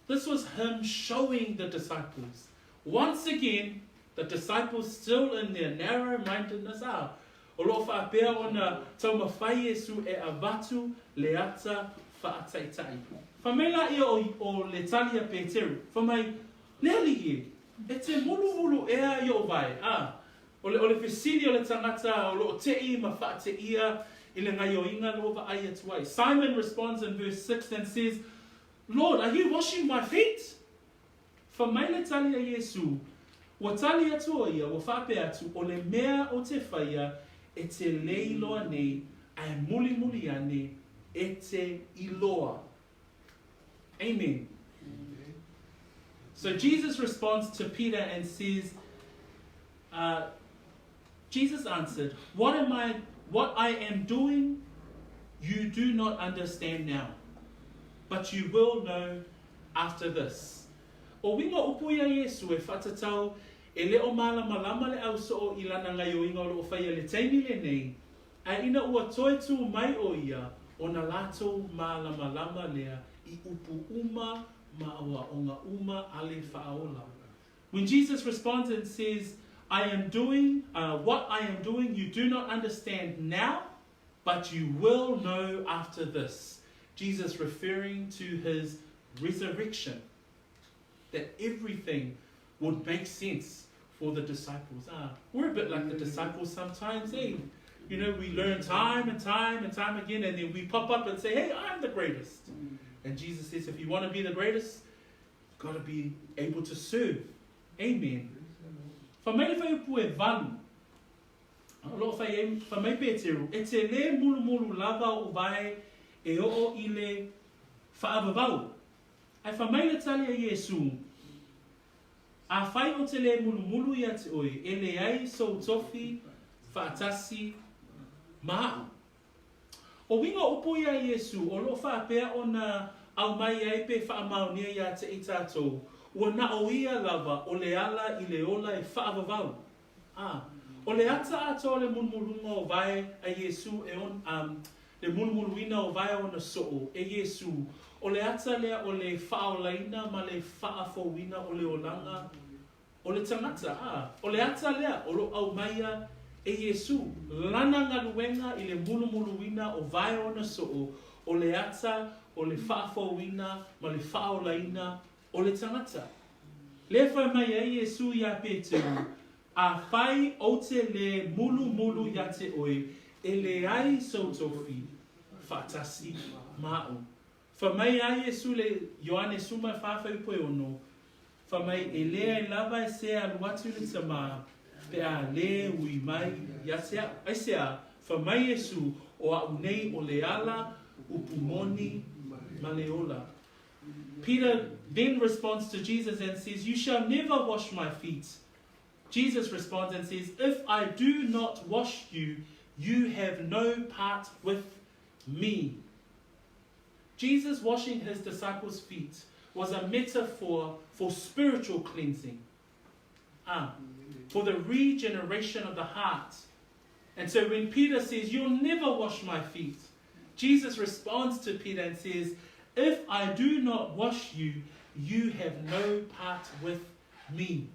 This was him showing the disciples. Once again, the disciples still in their narrow-mindedness are. O lo whaapea ona tau mawhai Yesu e avatu le ata whaataitai. Whamela ia o le talia Peteru. Whamai, leli e. E te mulu ea i o vai. O le whesiri o le tangata, o lo te i ma whaate ia, i le ngai o inga lo wa ai atuai. Simon responds in verse 6 and says, Lord, are you washing my feet? Whamai le talia Yesu, wa talia tua ia, wa whape atu, o le mea o te whaia, e te leiloa nei, ai muli ane, e te iloa. Amen. So Jesus responds to Peter and says, Jesus answered, what I am doing, you do not understand now, but you will know after this. O winga upuia Yesu e whatatau, e leo malama le au so o ilana ngai o inga o lo whaia le teimi le nei, a ina ua toe tu mai o ia, o na lato malama lea, I upu uma ma'awa o ngā uma ale Faaola. When Jesus responds and says, I am doing what I am doing, you do not understand now, but you will know after this. Jesus referring to his resurrection, that everything would make sense for the disciples. We're a bit like the disciples sometimes, eh? You know, we learn time and time and time again, and then we pop up and say, hey, I'm the greatest. And Jesus says, if you want to be the greatest, you've got to be able to serve. Amen. Whamele whai upu e valu. Whamei Peteru. E te le mulu mulu lava o vai e o I le whaavavau. Ai whamei le tali a Yesu. A whai o te le mulu mulu ia te oi. E le ai so tofi whaatasi maha. O winga upu ia Yesu. O lo whaapea o na au mai ai pe whaamaunia ia te I tātou. Ua na o ia lava o le ala I le ola e whaavavau. O le ata ato le mulmulunga o vai a Yesu e on le mulmuluina o vai o na soo e Yesu. O le ata lea o le Faaolaina ma le Faafowina o le olanga o le tangata. O le ata lea o lo au maia e Yesu. Lana ngaluenga I le mulmuluina o vai o na soo. O le ata o le Faafowina ma le Faaolaina o le tangata. Le whai mai e Yesu ia Peteru. A whai o te le mulu mulu ia te oi. E le ai sautofi. Whatasi mao. Whamai a Yesu le Ioane suma whawhai poe ono. Whamai e lea e lava e se aluatu le tama. Pe a le ui mai ia te a. Ai se a. Whamai Yesu o a unei o le ala upumoni maleola. Peter then responds to Jesus and says, you shall never wash my feet. Jesus responds and says, if I do not wash you, you have no part with me. Jesus washing his disciples' feet was a metaphor for spiritual cleansing, for the regeneration of the heart. And so when Peter says, you'll never wash my feet, Jesus responds to Peter and says, if I do not wash you, you have no part with me.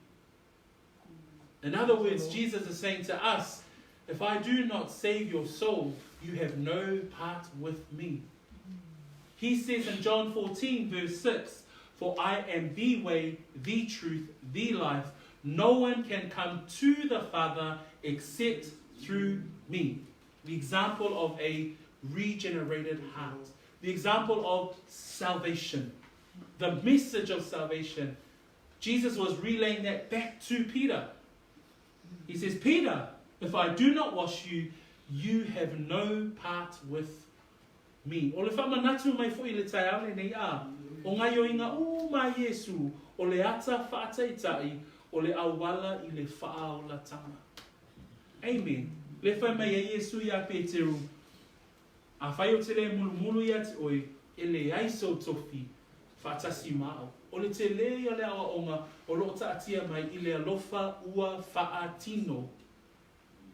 In other words, Jesus is saying to us, if I do not save your soul, you have no part with me. He says in John 14, verse 6, for I am the way, the truth, the life. No one can come to the Father except through me. The example of a regenerated heart. The example of salvation. The message of salvation. Jesus was relaying that back to Peter. He says, Peter, if I do not wash you, you have no part with me. O le whamanatu mai fo I le tai aule nei a. O ngai o inga o ma Yesu. O le ata whaataitai. O le awala I le Faaola tama. Amen. Le whai mai a Yesu ia Peteru. A whai o te le mulu mulu ia te oi. E le aiso tofi. Whaatasi mao. O le te le ia le awa onga. O lo ta atia mai I le alofa ua whaatino.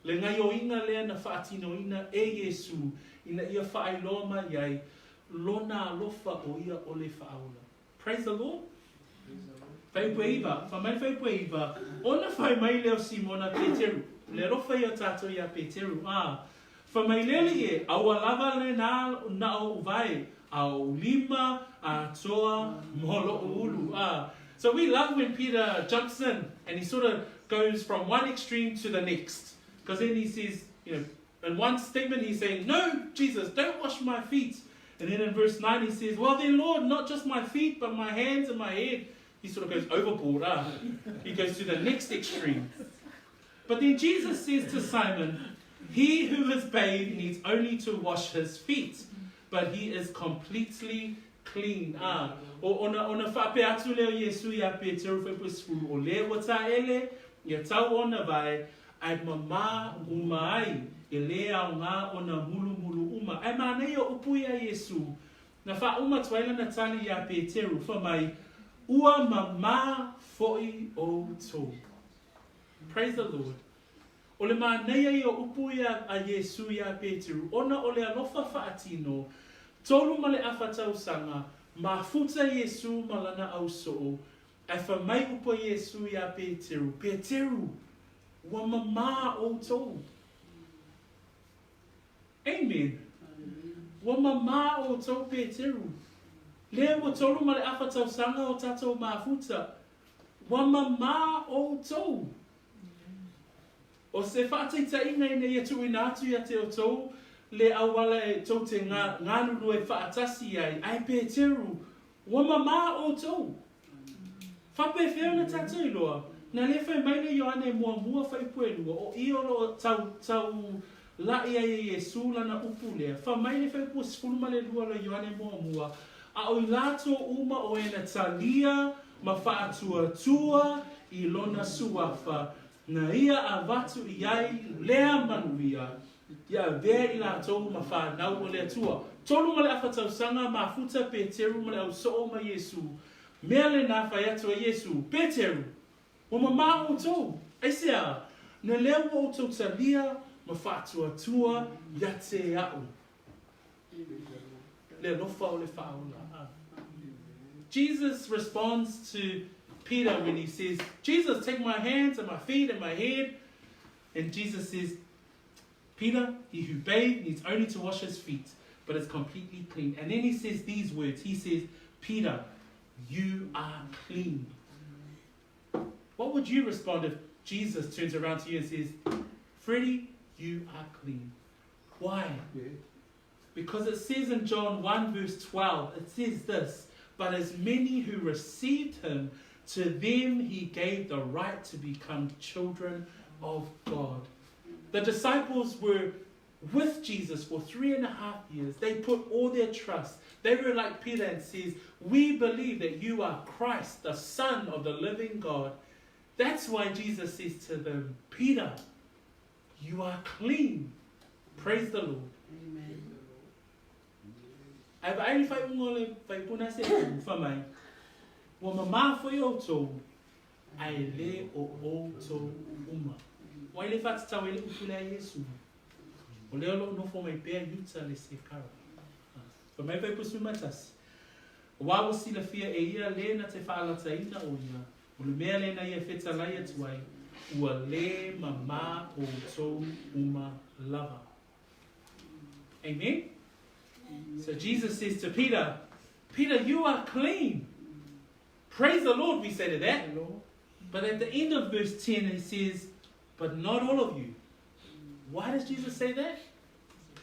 Le ngai o inga lea na whaatino ina e Yesu. Ina ia whaailoa mai iai. Lona alofa o ia o le Faaola. Praise the Lord. Whai pue iwa. Whamai whai pue iwa. Ona whai mai leo Simona Peteru. Le rofa ia tato ia Peteru. Whamai lele e. Aua lava le na o vai. Au lima, a toa, molo ulu. So we love when Peter jumps in and he sort of goes from one extreme to the next. Because then he says, in one statement he's saying, no, Jesus, don't wash my feet. And then in verse 9 he says, well then Lord, not just my feet, but my hands and my head. He sort of goes overboard. He goes to the next extreme. But then Jesus says to Simon, he who is bathed needs only to wash his feet, but he is completely clean. Ona whape atu leo Yesu ia Peteru whepusfu. O le wata ele, ia tau ona vai, ai mama umai, e le au ngā ona mulu mulu uma. Ai manei o upu ia Yesu. Na wha uma twaila na tali ia Peteru, whamai, ua mama foi o tō. Praise the Lord. O le manei o upu ia a Yesu ia Peteru, ona o le alofa whaatino, tolu ma le awhatau sanga, ma futa Yesu malana au soo, ai whamai upa Yesu ia Peteru. Peteru, wa mama o tō. Amen. Wa mama o tō Peteru. Lea wa tolu ma le awha tau sanga o tatou mafuta. Wa mama o tau. O se whaataita inga ina ia tu ina atu ia te o tau. Le awala e tau te ngānuru e whaatasi ai Peteru. Wa mama o tau. Whape whio na tatou iloa. Na le whai maile Ioane mua whai puelua. O iolo tau lai ai Yesu lana upu lea. Wha maile whai pua sifuluma le lua la Ioane mua. A o lato uma o ena talia ma whaatua tua I lona suafa. Na ia a watu iai lea manuia. Ia vea I lato ma whanau o lea tua. Tolu ma le awhatau sanga ma futa Peteru ma le au soo ma Yesu. Mea le nā whai atua Yesu. Peteru. Wa mama o tau. Aisea. Na lea o tau talia ma whaatua tua ia te au. Le lofa o le Faaola. Jesus responds to Peter when he says, Jesus, take my hands and my feet and my head. And Jesus says, Peter, he who bathed needs only to wash his feet, but is completely clean. And then he says these words. He says, Peter, you are clean. What would you respond if Jesus turns around to you and says, Freddie, you are clean? Why? Because it says in John 1 verse 12, it says this, but as many who received him, to them he gave the right to become children of God. The disciples were with Jesus for 3.5 years. They put all their trust. They were like Peter and says, we believe that you are Christ, the Son of the living God. That's why Jesus says to them, Peter, you are clean. Praise the Lord. Amen. Ai vai fai ngole fai puna se fa mai. Wa mama foi o to. Ai le o to uma. Wa ile fat ta wele upula Yesu. O le lo no fo mai pe yuta le se kara. Fa mai fai pusu matas. Wa o si la fia e ia le na te fa la taina o ia. O le mea le na ia feta la ia tuai. Ua le mama o to uma lava. Amen. So Jesus says to Peter, Peter, you are clean. Praise the Lord, we say to that. But at the end of verse 10, he says, but not all of you. Why does Jesus say that?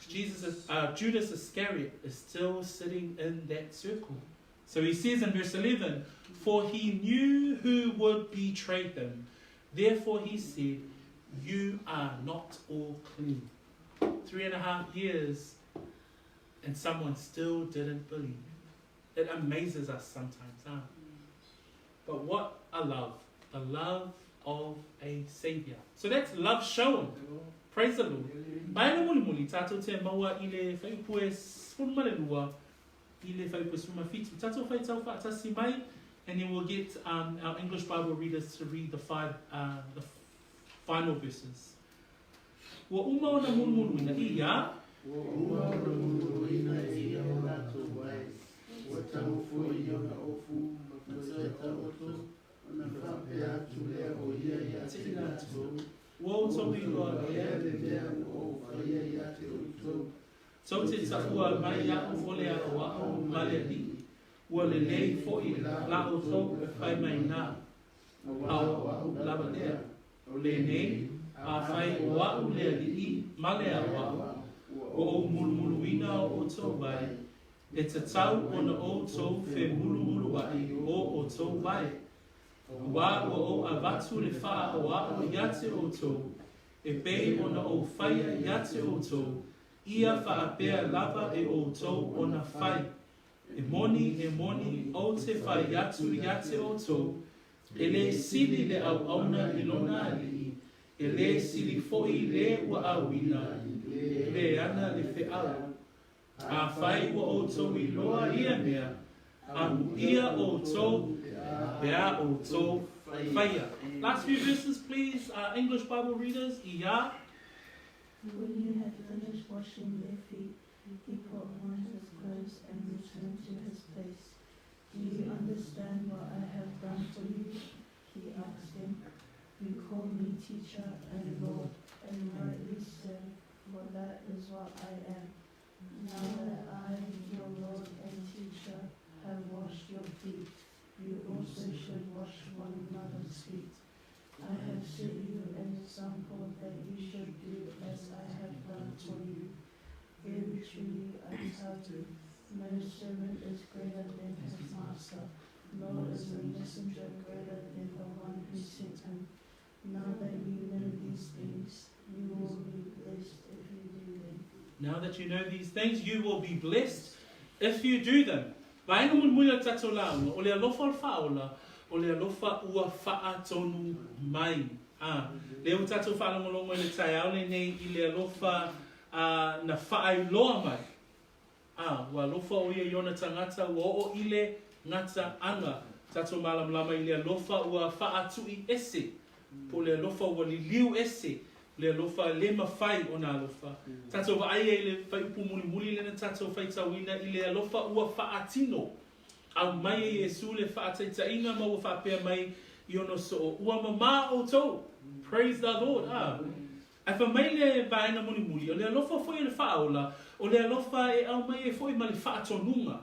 Judas Iscariot is still sitting in that circle. So he says in verse 11, for he knew who would betray him. Therefore he said, you are not all clean. 3.5 years and someone still didn't believe. It amazes us sometimes, huh? But what a love. The love of a Saviour. So that's love shown. Praise the Lord. Baina muli muli tato te maua ile fai pue sfulma le lua. Ile fai pue sfulma fitu. Tato fai tau fa atasi mai. And then we'll get our English Bible readers to read the final verses. Wa uma ona mulu mulu ina iya. Wo tobi loa so te taua mai ya o le a o male li. Wa le lei fo I la o so e fai mai na. Au lava lea. O le nei a fai o a o le li male a wa. O mulumuina o tō vai. E te tau ona o tō whe mulumulu ai o tō vai. Wa o avatu le wha o a o iate o tō. E pei ona o whaia iate o tō. Ia wha apea lava e o tō ona whai. E moni o te whai iatu iate o tō. E le sili le au auna I lona ali. E le sili foi le ua awina. Le ana le whiau. A whai wa o tō I loa ia mea. A ia o tō, bea o tō whaia. Last few verses, please, English Bible readers. Ia. When you had finished washing their feet, he put on his clothes and returned to his place. Do you understand what I have done for you? He asked him. You call me teacher and Lord, and rightly so, for that is what I am. Now that I, your Lord and teacher, have one another's feet. I have set you an example that you should do as I have done for you. Very truly I tell you, no servant is greater than his master, nor is a messenger greater than the one who sent him. Now that you know these things, you will be blessed if you do them. Now that you know these things, you will be blessed if you do them. Vaenga mun mui o tatou launga, o le alofa o Faaola, o le alofa ua faa tonu mai. Le o tatou whaalongolongo le tai aole nei I le alofa na whaai loa mai. Ua alofa o ia Iona tangata, ua o ile ngata anga. Tatou malamlama I le alofa ua faa tui ese. Po le alofa ua li liu ese. Le alofa le mawhai o na alofa. Tatou wa aia I le whaipu muli muli le na tatou whaitawina I le alofa ua faa tino. Au mai e Yesu le wha taitaina ma ua whapea mai I ono so ua mama o tau. Praise the Lord. Ai wha mai le vaenga muli muli, o le alofa foi le Faaola, o le alofa e au mai e foi ma le wha tonunga.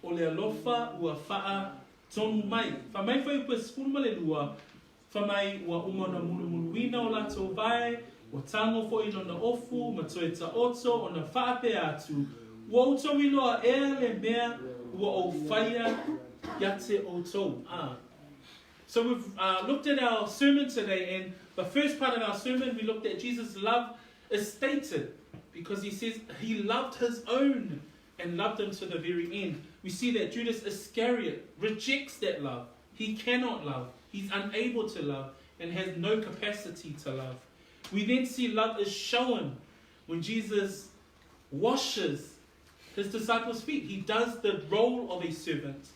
O le alofa ua wha tonu mai. Wha mai foi pa skulu ma le lua, wha mai ua umana mulu muluina o lato vai, ua tango foi no na ofu, ma toe ta oto, o na whaape atu. Ua uto iloa ea le mea, ua o whaia yate o tou. So we've looked at our sermon today, and the first part of our sermon, we looked at Jesus' love is stated because he says he loved his own and loved them to the very end. We see that Judas Iscariot rejects that love. He cannot love. He's unable to love and has no capacity to love. We then see love is shown when Jesus washes his disciples' feet. He does the role of a servant.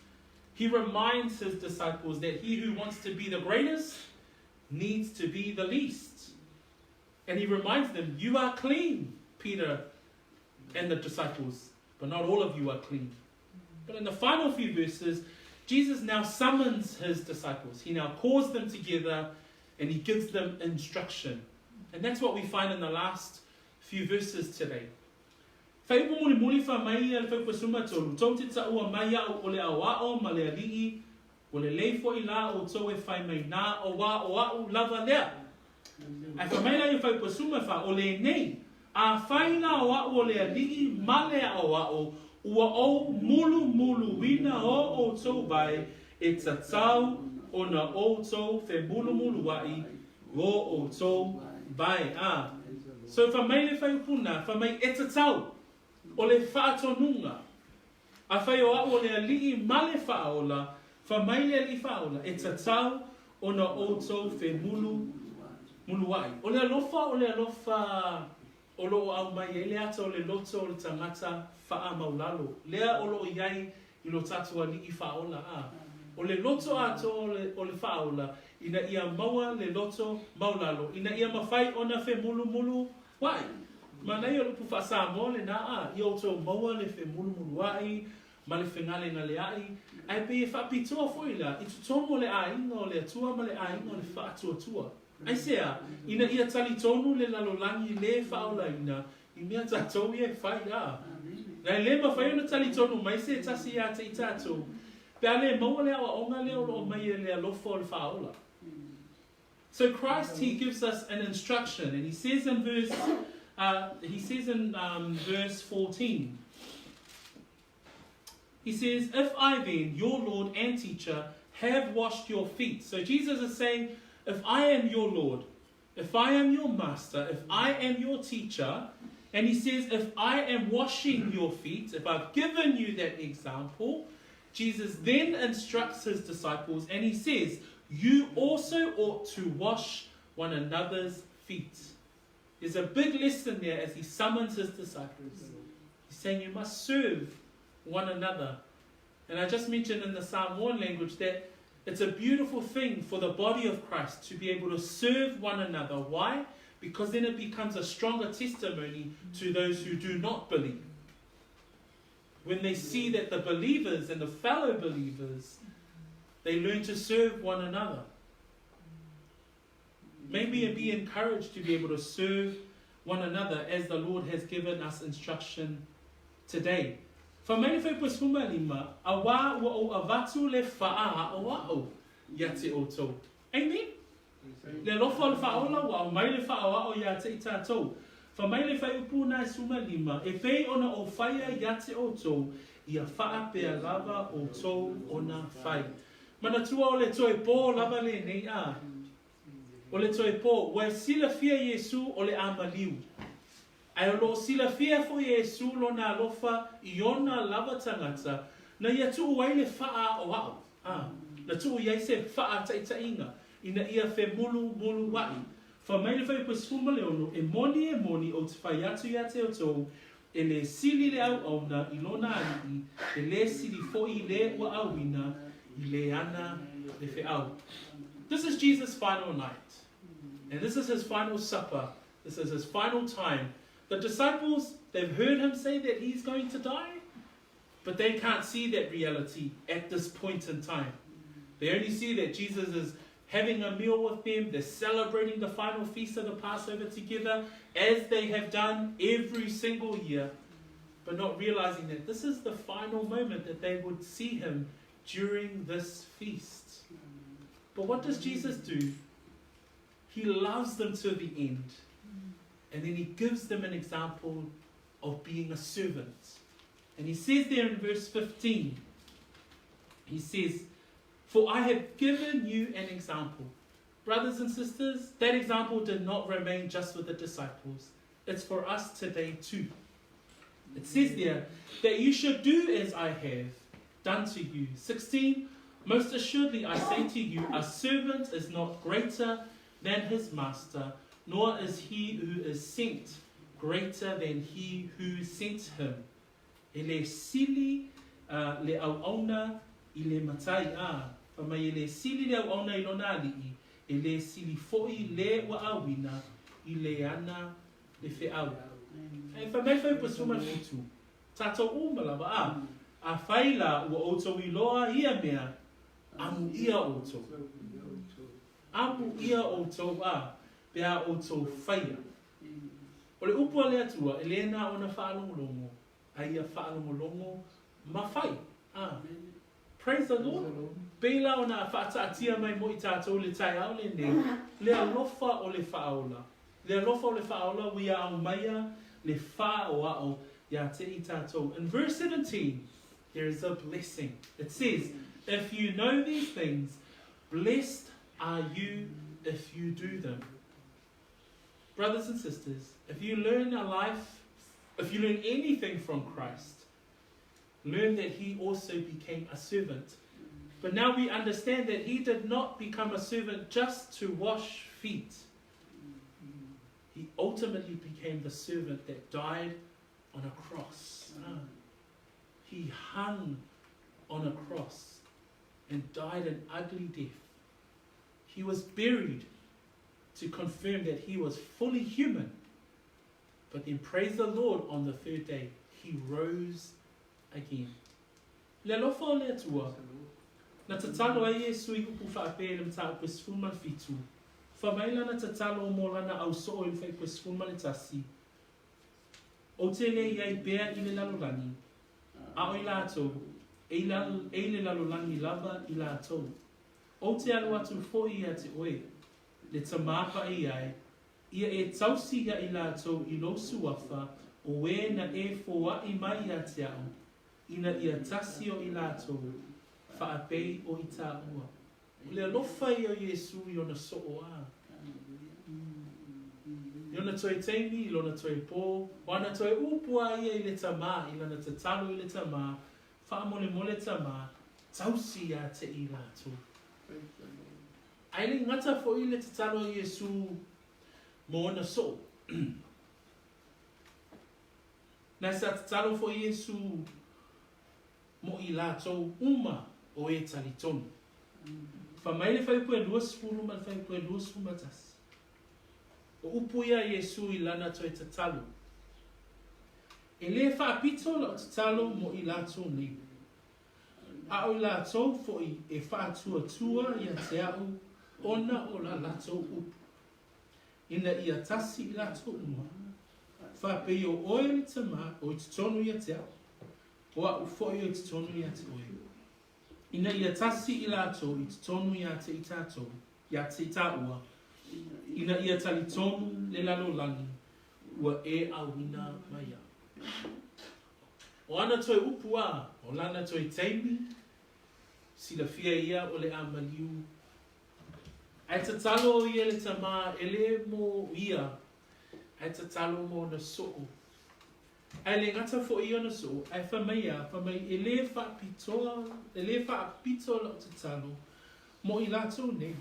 He reminds his disciples that he who wants to be the greatest needs to be the least. And he reminds them, you are clean, Peter and the disciples, but not all of you are clean. But in the final few verses, Jesus now summons his disciples. He now calls them together and he gives them instruction. And that's what we find in the last few verses today. Whaipu muli muli wha mai le whaipu suma tolu. Tau te taua mai au o le awao ma le alii. O le leifo I la o tau e whai mai nā o wā o au lava lea. Ai wha mai la I whaipu suma wha o le nei. A whai na o au o le alii ma le o au. Ua o mulu mulu wina o tau vai. E tatau o na o tau whe mulu mulu wai. O tau vai. So wha mai le whaipu na, wha mai e tatau. O le whaatonunga. A whai o au o le alii ma le Faaola, wha mai le alii Faaola, e tatau o na outou whe mulu ai. O le alofa, o lo au mai e le ata o le loto o le tangata wha maulalo. Lea o lo iai I lo tatu alii Faaola. O le loto ato o le Faaola, ina ia maua le loto maulalo. Ina ia mawhai o na whe mulu wai. Mana I o lupu whaasa mole na I o tō maua le whe mulu ai, ma le whengale na le ai. Ai pe e whapitoa fwila, I tu tomo le ainga o le atua ma le ainga o le whaatua. Ai sea, ina ia tali tonu le lalolangi le Faaola ina, I mea tatou e whai Rai le ma whai ona tali tonu mai se tasi a te I tatou. Pe a le maua le awa onga le o mai e le alofa o le Faaola. So Christ, he gives us an instruction, and he says in verse 14, he says, if I then, your Lord and teacher, have washed your feet. So Jesus is saying, if I am your Lord, if I am your master, if I am your teacher, and he says, if I am washing your feet, if I've given you that example, Jesus then instructs his disciples and he says, you also ought to wash one another's feet. There's a big lesson there as he summons his disciples. He's saying you must serve one another. And I just mentioned in the Psalm 1 language that it's a beautiful thing for the body of Christ to be able to serve one another. Why? Because then it becomes a stronger testimony to those who do not believe. When they see that the believers and the fellow believers, they learn to serve one another. Maybe be encouraged to be able to serve one another as the Lord has given us instruction today. Fa mai fai pas huma lima, a wā ua o avatu le whaa o wao. ia te o tau. Amen? Le alofa o le Faaola wa mai le Faaola o ia te i tātou. Fa mai le whai upuna e suma lima, e pei ona o whaia ia te o tau, ia wha pea lava o tau ona whai. Mana tua o le toi pō lava le nei a. O le toi pō, wa sila fia Yesu o le amaliu. Ai o lo sila fia fo Yesu lo na alofa i ona lava tangata, na ia tuu wai le wha o au. Na tuu iai se wha ta inga, ina ia fe mulu wai. Fa mai le whai pasfuma le ono, e moni o te whai atu ia te o tau, e le sili le au auna i lona alii, e le sili fo i le wa awina, i le ana le fe au. This is Jesus' final night. And this is his final supper. This is his final time. The disciples, they've heard him say that he's going to die, but they can't see that reality at this point in time. They only see that Jesus is having a meal with them. They're celebrating the final feast of the Passover together, as they have done every single year, but not realizing that this is the final moment that they would see him during this feast. But what does Jesus do? He loves them to the end. And then he gives them an example of being a servant. And he says there in verse 15, he says, "For I have given you an example." Brothers and sisters, that example did not remain just with the disciples. It's for us today too. It says there that you should do as I have done to you. 16, "Most assuredly I say to you, a servant is not greater than his master, nor is he who is sent greater than he who sent him." E le sili le au auna i le matai a. Whamai e le sili le au auna i lona alii, e le sili foi le wa awina, i le ana le fe au. E whamai whai pasuma fitu. Tātou umalawa a whaila ua outou i loa ia mea, amu ia outou. Amu ia outou a. Pea o tō whaia. O le upua le atua, e lena o na whaalongolongo, a ia whaalongolongo mawhai. Praise the Lord. Peila o na whaataatia mai mo I tātou le tai au le nei, le alofa o le Faaola. Le alofa o le Faaola, wia au maia, le wha o ao, ia te I tātou. In verse 17, there is a blessing. It says, "If you know these things, blessed are you if you do them." Brothers and sisters, if you learn a life, if you learn anything from Christ, learn that he also became a servant. But now we understand that he did not become a servant just to wash feet. He ultimately became the servant that died on a cross. He hung on a cross and died an ugly death. He was buried to confirm that he was fully human. But then, praise the Lord, on the third day, he rose again. Le alofa o le atua, na tatalo a Yesu I upu whaapea le mta upe sfulman fitu. Whamaila na tatalo o molana au so o il whai upe sfulman le tasi. O te le iai bea I le lalolani. A o I lātou, e le lalolani lava I lātou. O te alu atu foi a te oe. Le tamapa I ai, ia e tausi ia I lātou I lo suafa, o e na e fōa I mai a te au, ina ia tasi o I lātou, whaapei o I tā ua. O le alofa I o Yesu I ona so a. I ona toi teimi, I lona toi pō, wana toi upua ia I le tamā, I lana te talo I le tamā, whaamole mole tamā, tausi a te I lātou. Aile ngata fo I le tatalo o Yesu mo ona so. Na sa tatalo fo Yesu mo I lātou uma o e talitonu. Whamaile whai pua luas fulu ma whai pua luas fumatas. O upu ia Yesu I lana toi tatalo. E le whaapito la o tatalo mo I lātou nei. A o lātou fo I e whaatua ia te au, ona o la lātou upu. Ina ia tasi I lātou uma. Whapei o oe ni te mā, o I te tonu ia te au. O a ufo I o te tonu ia te oe. Ina ia tasi I lātou, I te tonu ia te I tātou, ia te tāua. Ina ia tali tonu le lalolangi, ua e awina mai a. O ana toi upua, o lana toi teimi, sila fia ia o le amaliu. Ai te talo o ia le tamā, ele mo ia, ai te talo mo na soo. Ai le ngata fo I ona so, ai whamai ele whaapitoa, ele whaapitoa lo te talo, mo I lato ne,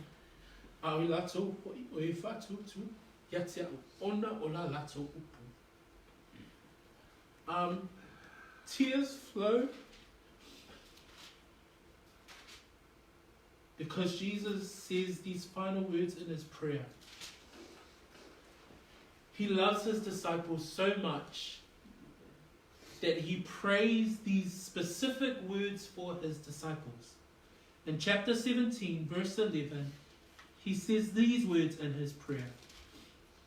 a o I lato o e whaatutu, ia te au, ona o la lato upu. Tears flow because Jesus says these final words in his prayer. He loves his disciples so much that he prays these specific words for his disciples. In chapter 17, verse 11, he says these words in his prayer.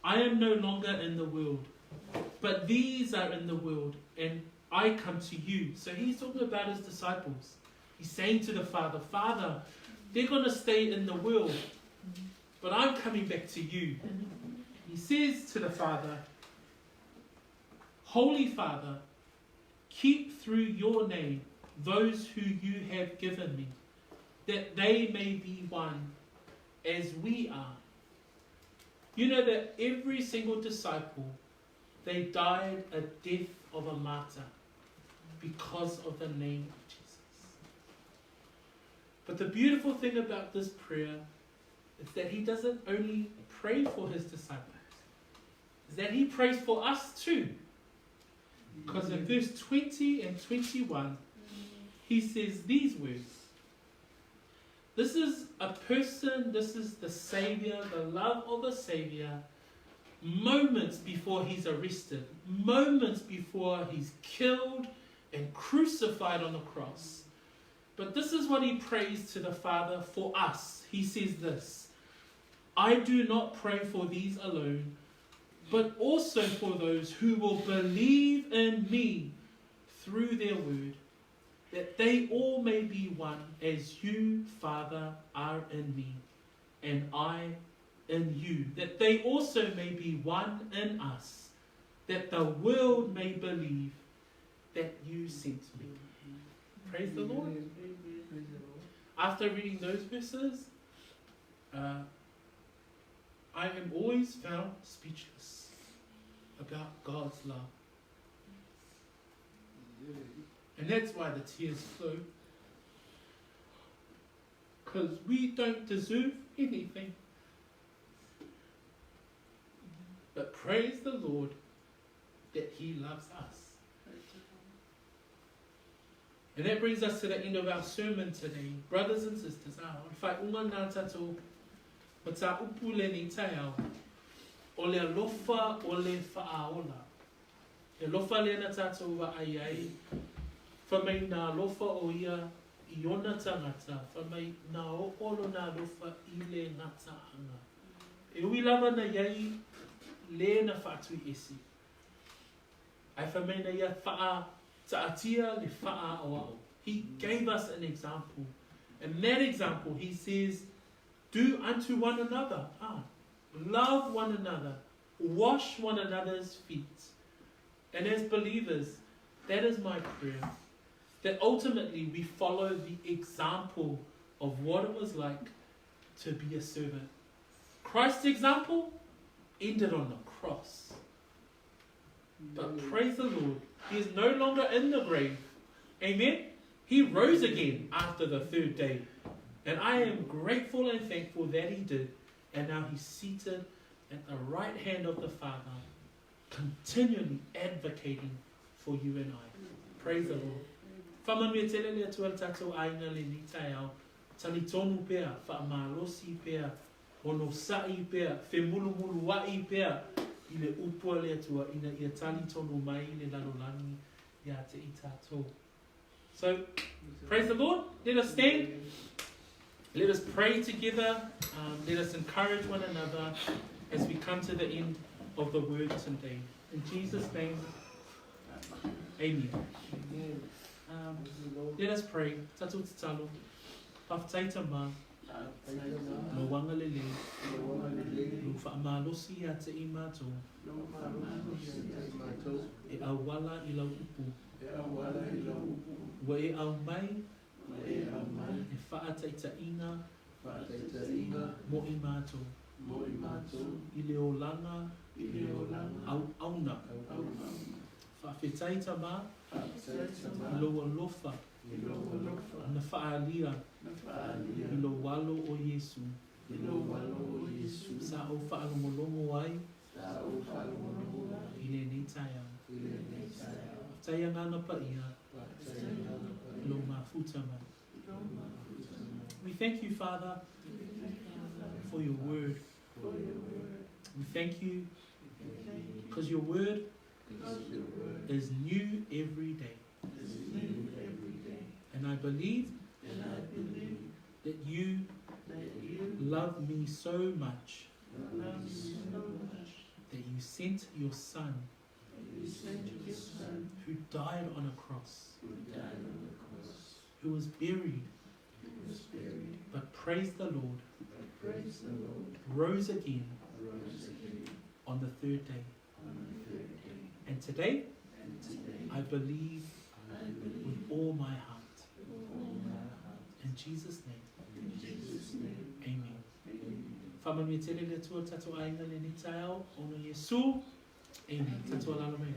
I am no longer in the world, but these are in the world, and I come to you. So he's talking about his disciples. He's saying to the Father, Father, they're going to stay in the world, but I'm coming back to you. He says to the Father, Holy Father, keep through your name those who you have given me, that they may be one as we are. You know that every single disciple, they died a death of a martyr because of the name of Jesus. But the beautiful thing about this prayer is that he doesn't only pray for his disciples, is that he prays for us too. Because in verse 20 and 21, he says these words. This is a person, this is the Saviour, the love of the Saviour, moments before he's arrested, moments before he's killed and crucified on the cross. But this is what he prays to the Father for us. He says this, I do not pray for these alone, but also for those who will believe in me through their word, that they all may be one, as you, Father, are in me, and I in you, that they also may be one in us, that the world may believe that you sent me. Praise the Lord. After reading those verses, I am always found speechless about God's love. And that's why the tears flow. Because we don't deserve anything. But praise the Lord that he loves us. And that brings us to the end of our sermon today. Brothers and sisters, o le alofa o le Faaola. E lofa le na tātou wa ai. Whamai nā alofa o ia I ona tangata. Whamai nā olo nā alofa I le ngata anga. E ui lava na iai le na whaatui esi. Ai whamai na ia whaa ta'atia le whaa o au. He gave us an example. And that example, he says, do unto one another. Love one another. Wash one another's feet. And as believers, that is my prayer. That ultimately we follow the example of what it was like to be a servant. Christ's example ended on the cross. But praise the Lord, he is no longer in the grave. Amen? He rose again after the third day. And I am grateful and thankful that he did. And now he's seated at the right hand of the Father, continually advocating for you and I. Praise the Lord. Whamanui tele lea tua tātou ainga le ni tai au. Tali tonu pea, whaamalosi pea, ono sai pea, whemulumulu wai pea, I le upua lea tua ina ia tali tonu mai le lalolani ia te I tātou. So, praise the Lord. Let us stand. Let us pray together. Let us encourage one another as we come to the end of the word today. In Jesus' name, amen. Let us pray. Tatu te talo. Paftaita ma, lo wanga lele, lo whaamalosi a te imato, e awala I lau upu, wa e au mai, e whaataita ina, mo imato, I le olanga, au auna, whaafetaita ma, I lo alofa, na whaalia, I lo walo o Yesu, sa o whaalongolongo ai, I le neitaya, taya ngana pa ia, lo mafuta mai. We thank you, Father, for your word. We thank you because your word is new every day. And I believe that you love me so much that you sent your son who died on a cross, who was buried, but praise the Lord, rose again on the third day. And today, I believe with all my heart. In Jesus' name, amen. Whamanu e tele le tua tato ainga le ni tau, ono Yesu, amen. Tato alalo mei